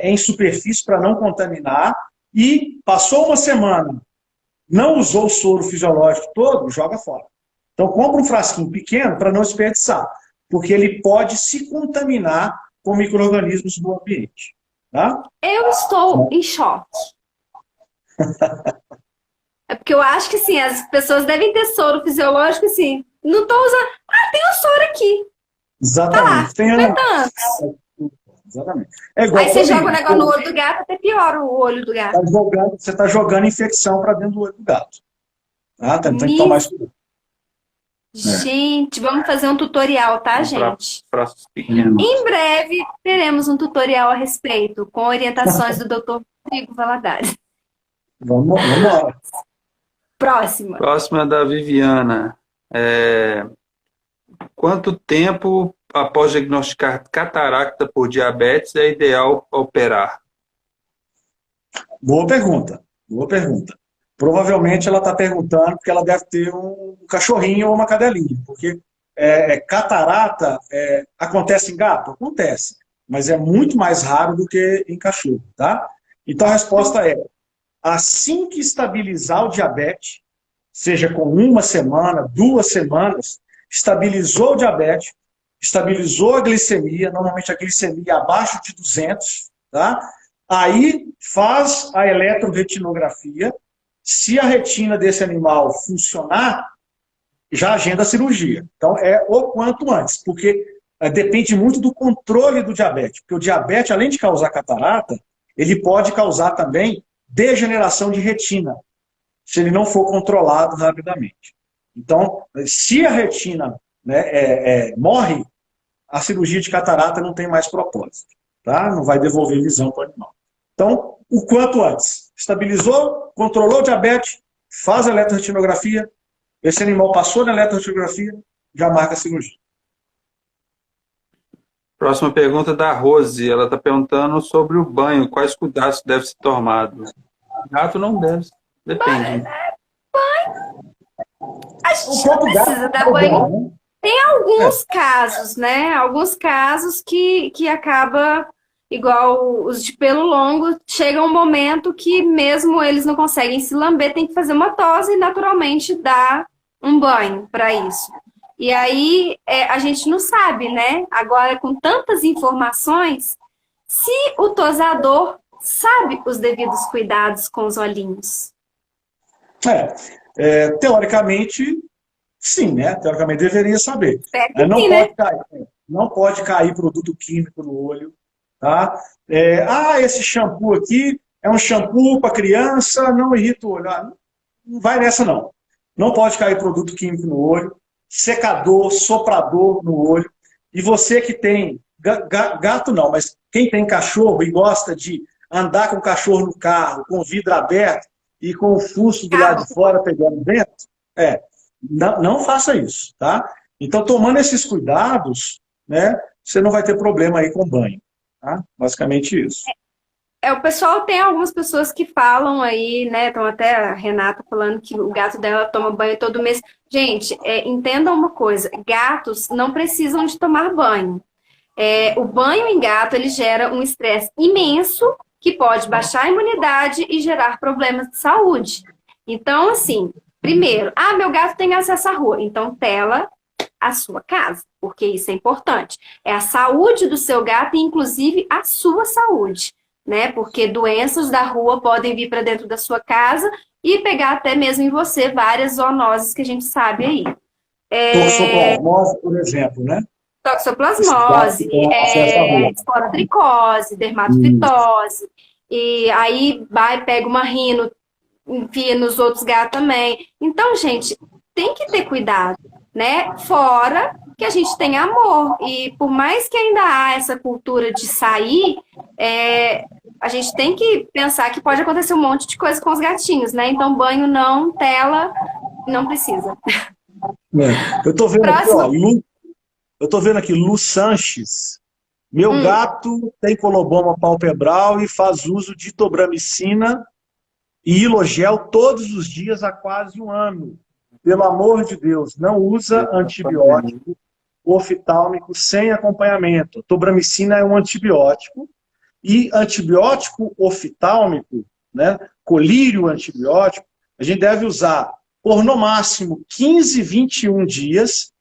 em superfície para não contaminar, e passou uma semana, não usou o soro fisiológico todo, joga fora. Então compra um frasquinho pequeno para não desperdiçar, porque ele pode se contaminar com micro-organismos do ambiente. Tá? Eu estou em choque. É porque eu acho que, assim, as pessoas devem ter soro fisiológico, assim, não estou usando... tem o soro aqui. Exatamente. Tá lá, exatamente. É igual aí você joga o negócio no olho do gato, até piora o olho do gato. Você está jogando infecção para dentro do olho do gato. Tá? Tem que tomar isso. Gente, vamos fazer um tutorial, tá, gente? Braços pequenos. Em breve, teremos um tutorial a respeito, com orientações do Dr. Rodrigo Valadares. Vamos lá. Próxima da Viviana. Quanto tempo após diagnosticar catarata por diabetes é ideal operar? Boa pergunta. Provavelmente ela está perguntando porque ela deve ter um cachorrinho ou uma cadelinha, porque catarata acontece em gato? Acontece, mas é muito mais raro do que em cachorro, tá? Então a resposta é: assim que estabilizar o diabetes, seja com 1 semana, 2 semanas, estabilizou o diabetes, estabilizou a glicemia, normalmente a glicemia abaixo de 200, tá? Aí faz a eletroretinografia. Se a retina desse animal funcionar, já agenda a cirurgia. Então é o quanto antes, porque depende muito do controle do diabetes, porque o diabetes, além de causar catarata, ele pode causar também degeneração de retina, se ele não for controlado rapidamente. Então, se a retina morre, a cirurgia de catarata não tem mais propósito, tá? Não vai devolver visão para o animal. Então, o quanto antes. Estabilizou, controlou o diabetes, faz a eletroretinografia, esse animal passou na eletroretinografia, já marca a cirurgia. Próxima pergunta da Rose. Ela está perguntando sobre o banho. Quais cuidados devem ser tomados? Gato não deve. Depende. A gente não precisa dar banho. Tem alguns casos, né? Alguns casos que acaba, igual os de pelo longo, chega um momento que mesmo eles não conseguem se lamber, tem que fazer uma tosse e naturalmente dar um banho para isso. E aí a gente não sabe, né? Agora, com tantas informações, se o tosador sabe os devidos cuidados com os olhinhos. Teoricamente, sim, né? Teoricamente deveria saber. Não sim, pode cair. não pode cair produto químico no olho, tá? Esse shampoo aqui é um shampoo para criança, não irrita o olho. Não vai nessa, não. Não pode cair produto químico no olho, secador, soprador no olho. E você que tem, gato não, mas quem tem cachorro e gosta de andar com o cachorro no carro, com o vidro aberto e com o fusto do lado de fora pegando vento, não faça isso, tá? Então, tomando esses cuidados, né, você não vai ter problema aí com banho, tá? Basicamente isso. O pessoal tem algumas pessoas que falam aí, né? Então até a Renata falando que o gato dela toma banho todo mês. Gente, entendam uma coisa: gatos não precisam de tomar banho. O banho em gato ele gera um estresse imenso que pode baixar a imunidade e gerar problemas de saúde. Então, assim, primeiro, meu gato tem acesso à rua, então tela a sua casa, porque isso é importante. É a saúde do seu gato e, inclusive, a sua saúde. Né? Porque doenças da rua podem vir para dentro da sua casa e pegar até mesmo em você várias zoonoses que a gente sabe aí. Toxoplasmose, por exemplo, né? Toxoplasmose, esporotricose, dermatofitose, e aí pega uma rino, enfia nos outros gatos também. Então, gente, tem que ter cuidado, né? Fora que a gente tem amor, e por mais que ainda há essa cultura de sair, a gente tem que pensar que pode acontecer um monte de coisa com os gatinhos, né? Então, banho não, tela, não precisa. Eu tô vendo aqui, ó, eu tô vendo aqui, Lu Sanches. Meu gato tem coloboma palpebral e faz uso de tobramicina e Hilogel todos os dias há quase um ano. Pelo amor de Deus, não usa antibiótico oftálmico sem acompanhamento. Tobramicina é um antibiótico e antibiótico oftálmico, né, colírio antibiótico, a gente deve usar por no máximo 15, 21 dias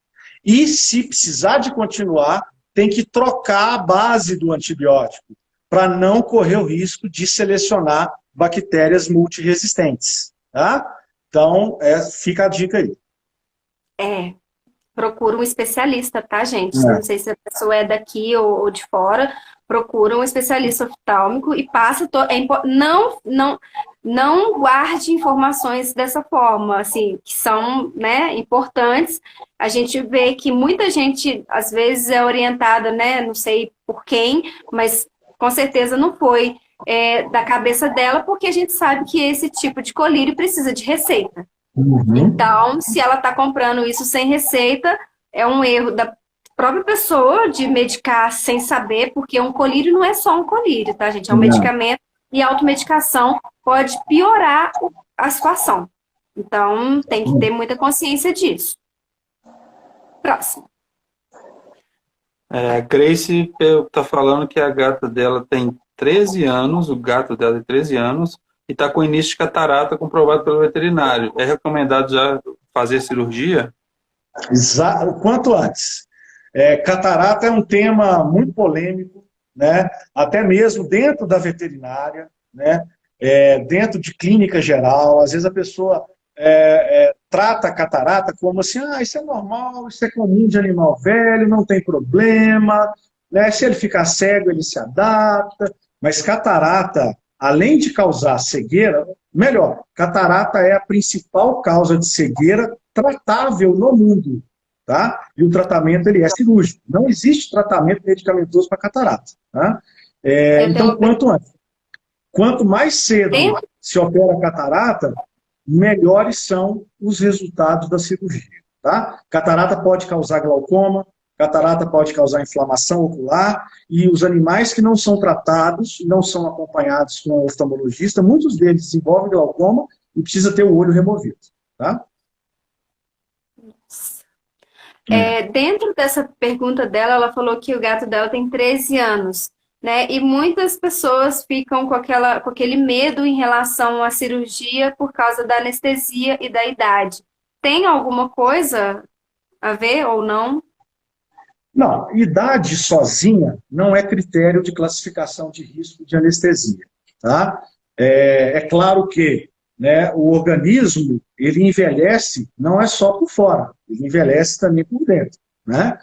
e se precisar de continuar, tem que trocar a base do antibiótico para não correr o risco de selecionar bactérias multiresistentes, tá? Então, fica a dica aí. Procura um especialista, tá, gente? Não sei se a pessoa é daqui ou de fora. Procura um especialista oftálmico e passa... Não guarde informações dessa forma, assim, que são, né, importantes. A gente vê que muita gente, às vezes, é orientada, né, não sei por quem, mas com certeza não foi da cabeça dela, porque a gente sabe que esse tipo de colírio precisa de receita. Então, se ela está comprando isso sem receita, é um erro da própria pessoa de medicar sem saber, porque um colírio não é só um colírio, tá, gente? É um medicamento e a automedicação pode piorar a situação. Então, tem que ter muita consciência disso. Próximo. A Grace está falando que a gata dela tem 13 anos, o gato dela tem 13 anos, e está com início de catarata comprovado pelo veterinário. É recomendado já fazer cirurgia? Exato, quanto antes. Catarata é um tema muito polêmico, né? Até mesmo dentro da veterinária, né? Dentro de clínica geral. Às vezes a pessoa trata a catarata como assim, isso é normal, isso é comum de animal velho, não tem problema, né? Se ele ficar cego, ele se adapta. Mas catarata, além de causar cegueira, melhor, catarata é a principal causa de cegueira tratável no mundo, tá? E o tratamento ele é cirúrgico. Não existe tratamento medicamentoso para catarata, tá? Então, quanto mais cedo se opera a catarata, melhores são os resultados da cirurgia, tá? Catarata pode causar glaucoma, catarata pode causar inflamação ocular, e os animais que não são tratados, não são acompanhados com um oftalmologista, muitos deles desenvolvem glaucoma e precisa ter o olho removido, tá? Dentro dessa pergunta dela, ela falou que o gato dela tem 13 anos, né? E muitas pessoas ficam com aquele medo em relação à cirurgia por causa da anestesia e da idade. Tem alguma coisa a ver ou não? Não, idade sozinha não é critério de classificação de risco de anestesia, tá? É claro que, né, o organismo, ele envelhece, não é só por fora, ele envelhece também por dentro, né?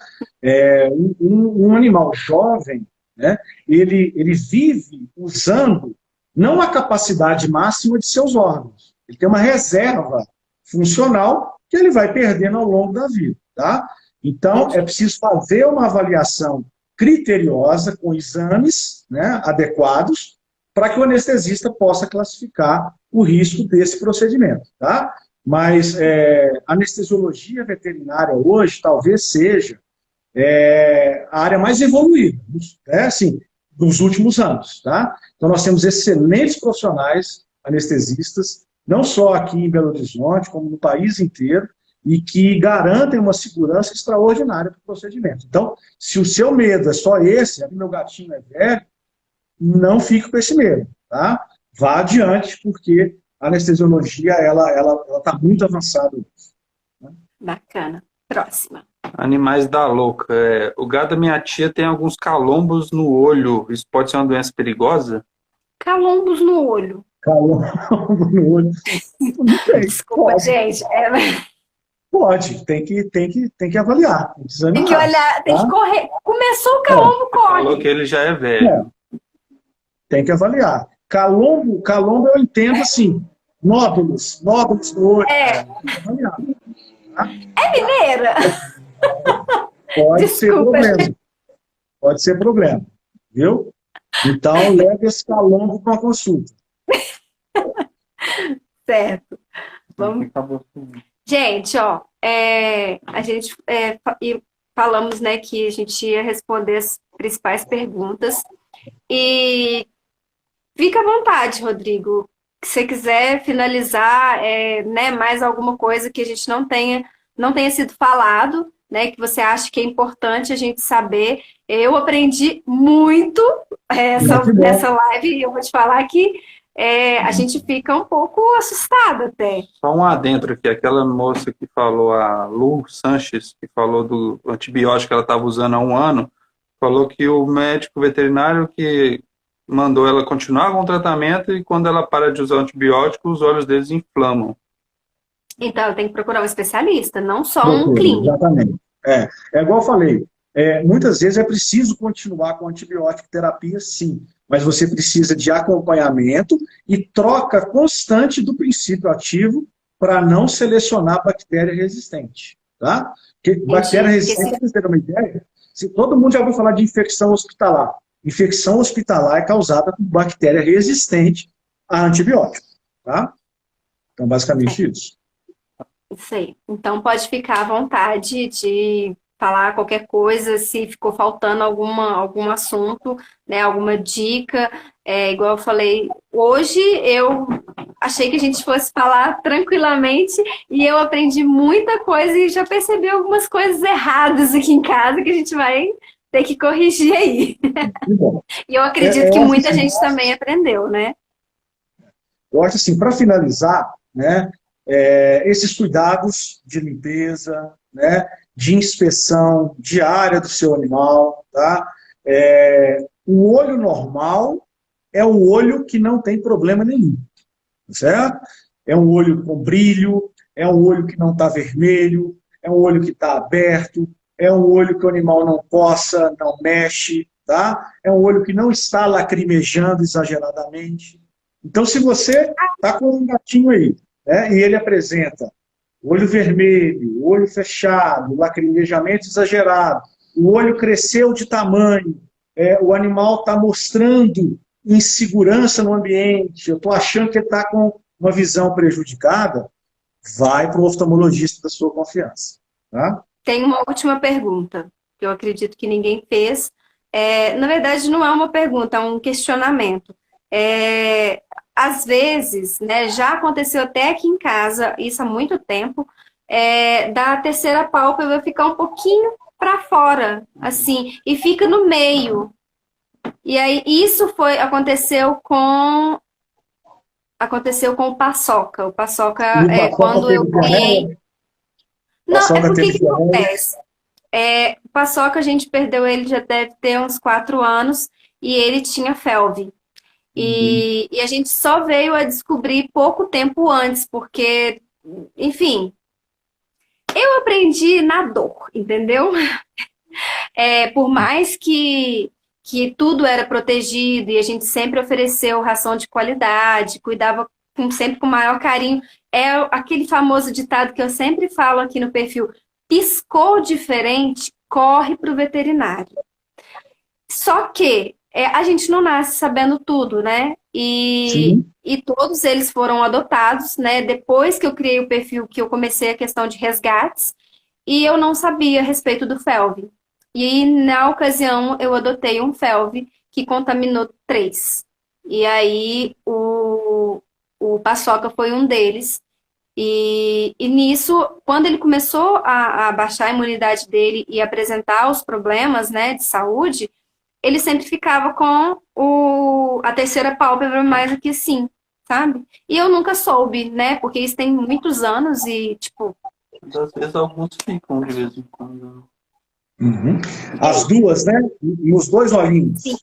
Um animal jovem, né, ele vive usando não a capacidade máxima de seus órgãos. Ele tem uma reserva funcional que ele vai perdendo ao longo da vida, tá? Então, é preciso fazer uma avaliação criteriosa, com exames, né, adequados, para que o anestesista possa classificar o risco desse procedimento, tá? Mas a anestesiologia veterinária hoje talvez seja a área mais evoluída, né, assim, dos últimos anos, tá? Então, nós temos excelentes profissionais anestesistas, não só aqui em Belo Horizonte, como no país inteiro, e que garantem uma segurança extraordinária para o procedimento. Então, se o seu medo é só esse, meu gatinho é velho, não fique com esse medo, tá? Vá adiante, porque a anestesiologia, ela está muito avançada. Né? Bacana. Próxima. Animais da louca. O gado da minha tia tem alguns calombos no olho. Isso pode ser uma doença perigosa? Calombos no olho. Calombo no olho. Não tem. Desculpa, Pode. gente. Pode, tem que avaliar, tem que examinar. Tem que olhar, tem tá? que correr. Começou o calombo, corre. Falou que ele já é velho. Tem que avaliar. Calombo eu entendo assim, nódulos no olho. Tem que avaliar. É mineira? Pode ser Desculpa, problema. gente. Pode ser problema, viu? Então, leve esse calombo para a consulta. Certo. Vamos. Gente, ó, a gente falamos, né, que a gente ia responder as principais perguntas. E fica à vontade, Rodrigo. Se você quiser finalizar, né, mais alguma coisa que a gente não tenha sido falado, né, que você acha que é importante a gente saber. Eu aprendi muito nessa live e eu vou te falar que a gente fica um pouco assustado até. Só um adentro aqui, aquela moça que falou, a Lu Sanches, que falou do antibiótico que ela estava usando há 1 ano, falou que o médico veterinário que mandou ela continuar com o tratamento e quando ela para de usar o antibiótico, os olhos deles inflamam. Então, eu tenho que procurar um especialista, não só um clínico. Exatamente. É igual eu falei, muitas vezes é preciso continuar com antibiótico terapia, sim, mas você precisa de acompanhamento e troca constante do princípio ativo para não selecionar bactéria resistente, tá? Porque bactéria resistente, para vocês terem uma ideia, todo mundo já ouviu falar de infecção hospitalar. Infecção hospitalar é causada por bactéria resistente a antibiótico, tá? Então, basicamente isso. Isso aí. Então, pode ficar à vontade de falar qualquer coisa, se ficou faltando algum assunto, né, alguma dica. Igual eu falei, hoje eu achei que a gente fosse falar tranquilamente e eu aprendi muita coisa e já percebi algumas coisas erradas aqui em casa que a gente vai ter que corrigir aí. E eu acredito que muita gente também aprendeu, né? Eu acho assim, para finalizar, né, esses cuidados de limpeza, né, de inspeção diária do seu animal, tá? O olho normal é um olho que não tem problema nenhum, certo? É um olho com brilho, é um olho que não está vermelho, é um olho que está aberto, é um olho que o animal não coça, não mexe, tá? É um olho que não está lacrimejando exageradamente. Então, se você está com um gatinho aí, né, e ele apresenta olho vermelho, olho fechado, lacrimejamento exagerado, o olho cresceu de tamanho, o animal está mostrando insegurança no ambiente, eu estou achando que ele está com uma visão prejudicada, vai para o oftalmologista da sua confiança. Tá? Tem uma última pergunta, que eu acredito que ninguém fez. Na verdade, não é uma pergunta, é um questionamento. Às vezes, né, já aconteceu até aqui em casa, isso há muito tempo, da terceira pálpebra ficar um pouquinho para fora, assim, e fica no meio. E aí, isso aconteceu com o Paçoca. O Paçoca, quando eu criei... Não, por que acontece? O Paçoca, a gente perdeu ele, já deve ter uns 4 anos, e ele tinha felve. E a gente só veio a descobrir pouco tempo antes, porque, enfim, eu aprendi aprendi na dor, entendeu? Por mais que tudo era protegido e a gente sempre ofereceu ração de qualidade, cuidava sempre com o maior carinho, é aquele famoso ditado que eu sempre falo aqui no perfil: piscou diferente, corre para o veterinário. Só que a gente não nasce sabendo tudo, né? Sim. E todos eles foram adotados, né? Depois que eu criei o perfil, que eu comecei a questão de resgates, e eu não sabia a respeito do FeLV. E na ocasião eu adotei um FeLV que contaminou 3. E aí o Paçoca foi um deles. E nisso, quando ele começou a baixar a imunidade dele e apresentar os problemas, né, de saúde, ele sempre ficava com a terceira pálpebra mais aqui assim, sabe? E eu nunca soube, né? Porque isso tem muitos anos e, tipo... Às vezes alguns ficam de vez em quando. Uhum. As duas, né? Nos 2 olhinhos. Sim.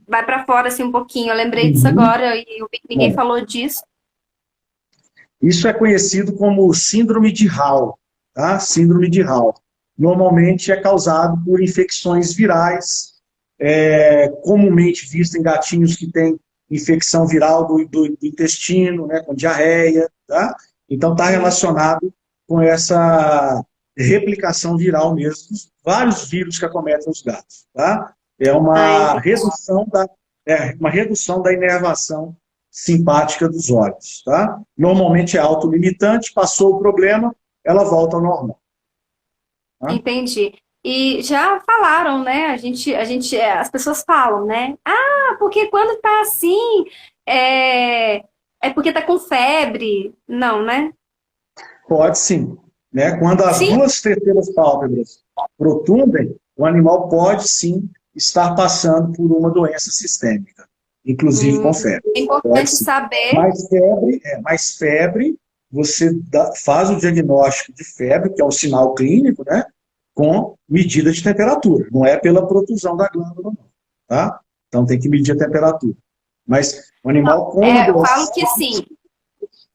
Vai para fora assim um pouquinho. Eu lembrei disso agora e eu vi que ninguém falou disso. Isso é conhecido como síndrome de Hall, tá? Síndrome de Hall. Normalmente é causado por infecções virais, comumente visto em gatinhos que têm infecção viral do intestino, né, com diarreia, tá? Então está relacionado com essa replicação viral mesmo, dos vários vírus que acometem os gatos, tá? É uma redução da inervação simpática dos olhos, tá? Normalmente é autolimitante, passou o problema, ela volta ao normal. Tá? Entendi. E já falaram, né? As pessoas falam, né? Ah, porque quando tá assim, é porque tá com febre. Não, né? Pode sim. Né? Quando as duas terceiras pálpebras protundem, o animal pode sim estar passando por uma doença sistêmica, inclusive com febre. É importante saber. Mais febre, você faz o diagnóstico de febre, que é um sinal clínico, né? Com medida de temperatura. Não é pela protusão da glândula, não. Tá? Então tem que medir a temperatura. Mas o animal com uma eu doença... falo que sim.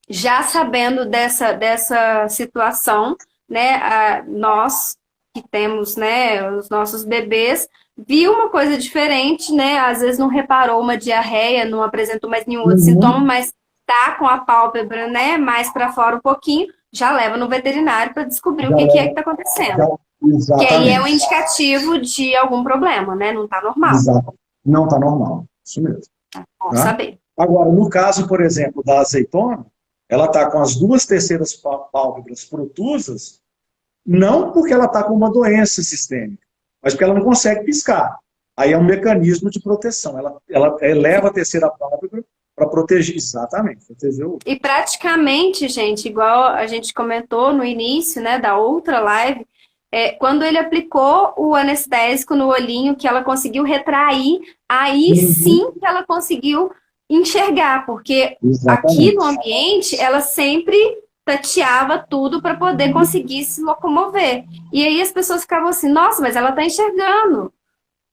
Já sabendo dessa situação, né, nós que temos, né, os nossos bebês, viu uma coisa diferente, né, às vezes não reparou uma diarreia, não apresentou mais nenhum outro sintoma, mas tá com a pálpebra, né, mais para fora um pouquinho, já leva no veterinário para descobrir o que é que está acontecendo. Que aí é um indicativo de algum problema, né, não tá normal. Exato. Não tá normal, isso mesmo. Bom saber. Agora, no caso, por exemplo, da azeitona, ela está com as duas terceiras pálpebras protusas, não porque ela está com uma doença sistêmica, mas porque ela não consegue piscar. Aí é um mecanismo de proteção. Ela eleva a terceira pálpebra para proteger, exatamente, proteger o outro. E praticamente, gente, igual a gente comentou no início, né, da outra live, quando ele aplicou o anestésico no olhinho, que ela conseguiu retrair, aí sim que ela conseguiu enxergar, porque aqui no ambiente ela sempre tateava tudo para poder conseguir se locomover. E aí as pessoas ficavam assim, nossa, mas ela está enxergando.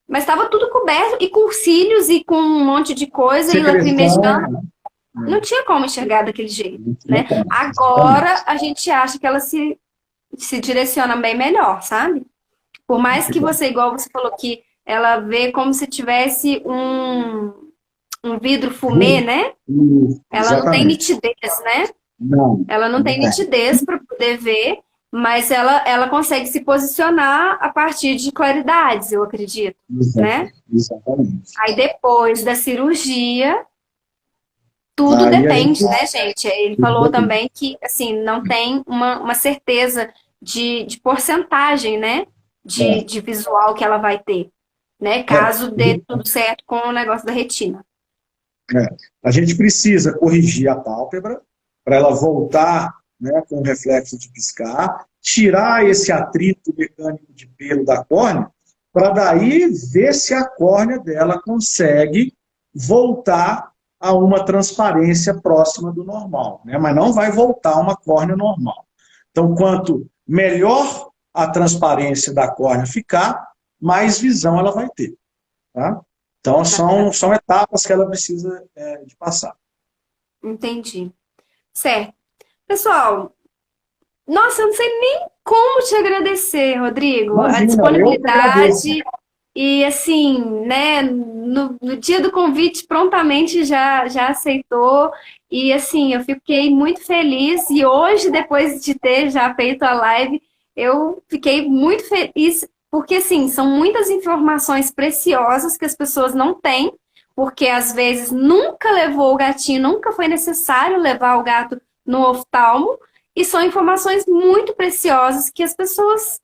Mas estava tudo coberto, e com cílios, e com um monte de coisa, e lacrimejando. Não tinha como enxergar daquele jeito, né? Agora a gente acha que ela se direciona bem melhor, sabe? Por mais que você, igual você falou, que ela vê como se tivesse um vidro fumê, né? Ela não tem nitidez, né? Não. Ela não tem nitidez para poder ver, mas ela consegue se posicionar a partir de claridades, eu acredito, né? Exatamente. Aí depois da cirurgia, tudo depende, né, gente? Ele falou também que, assim, não tem uma certeza de porcentagem, né? De visual que ela vai ter, né? Caso dê tudo certo com o negócio da retina. A gente precisa corrigir a pálpebra para ela voltar, né, com o reflexo de piscar, tirar esse atrito mecânico de pelo da córnea, para daí ver se a córnea dela consegue voltar a uma transparência próxima do normal, né? Mas não vai voltar a uma córnea normal. Então, quanto melhor a transparência da córnea ficar, mais visão ela vai ter. Tá? Então, são etapas que ela precisa de passar. Entendi. Certo. Pessoal, Nossa, eu não sei nem como te agradecer, Rodrigo. A Imagina, eu que agradeço. disponibilidade e assim, né, no dia do convite prontamente já aceitou. E assim, eu fiquei muito feliz. E hoje, depois de ter já feito a live, eu fiquei muito feliz, porque assim, são muitas informações preciosas que as pessoas não têm, porque às vezes nunca levou o gatinho, nunca foi necessário levar o gato no oftalmo. E são informações muito preciosas que as pessoas,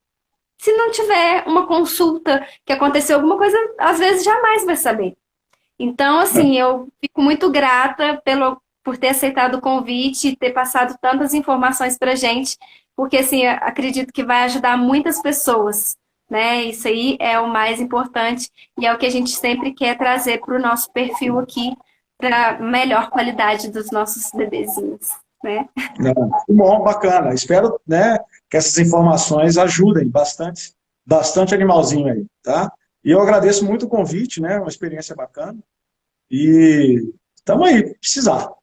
se não tiver uma consulta que aconteceu alguma coisa, às vezes jamais vai saber. Então, assim, eu fico muito grata por ter aceitado o convite e ter passado tantas informações para gente, porque, assim, eu acredito que vai ajudar muitas pessoas, né? Isso aí é o mais importante e é o que a gente sempre quer trazer para o nosso perfil aqui, para melhor qualidade dos nossos bebezinhos, né? Não, muito bom, bacana. Espero, né, que essas informações ajudem bastante, bastante animalzinho aí, tá? E eu agradeço muito o convite, né? Uma experiência bacana. E estamos aí, precisar, viu?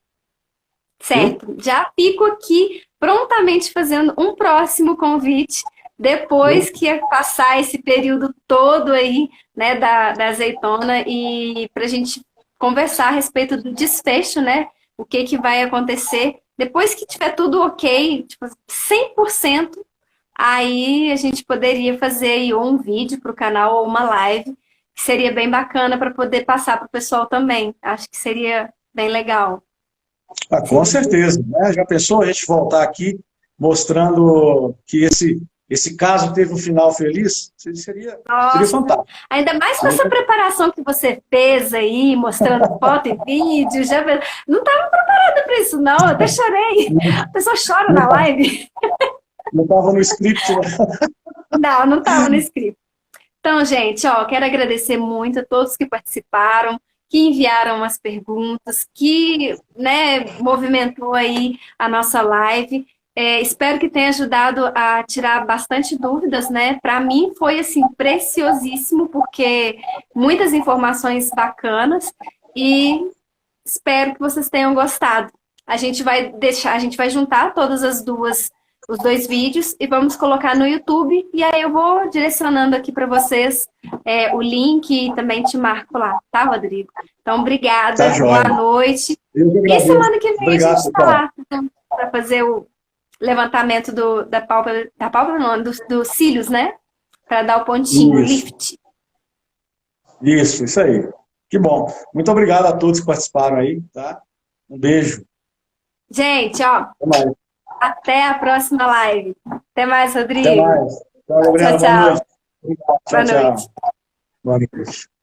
Certo, já fico aqui prontamente fazendo um próximo convite, depois Viu? que passar esse período todo aí, né, da azeitona, e para a gente conversar a respeito do desfecho, né, o que que vai acontecer, depois que tiver tudo ok, tipo, 100%, aí a gente poderia fazer aí ou um vídeo para o canal ou uma live, que seria bem bacana para poder passar para o pessoal também, acho que seria bem legal. Ah, com certeza, né? Já pensou a gente voltar aqui mostrando que esse caso teve um final feliz? Seria Nossa, fantástico. ainda mais com Seria essa fantástico. preparação que você fez aí, mostrando foto e vídeo, não estava preparada para isso, não. Eu até chorei. A pessoa chora na live. Não estava no script, né? Não, não estava no script. Então, gente, ó, quero agradecer muito a todos que participaram, que enviaram as perguntas, que, né, movimentou aí a nossa live. Espero que tenha ajudado a tirar bastante dúvidas, né? Para mim foi assim preciosíssimo, porque muitas informações bacanas e espero que vocês tenham gostado. A gente vai juntar os dois vídeos e vamos colocar no YouTube. E aí eu vou direcionando aqui para vocês o link e também te marco lá, tá, Rodrigo? Então, Tá obrigada, boa joia. noite. Eu que E agradeço. semana que vem a gente Obrigado, está pessoal. lá para fazer o levantamento da pálpebra não, dos cílios, né? Para dar o pontinho, o Isso, lift. isso aí. Que bom. Muito obrigado a todos que participaram aí, tá? Um beijo. Gente, ó, Até mais. até a próxima live. Até mais, Até Rodrigo. mais. Tchau, Tchau, Gabriela. Boa noite. tchau. Obrigado. Boa Tchau, noite. tchau. Boa noite.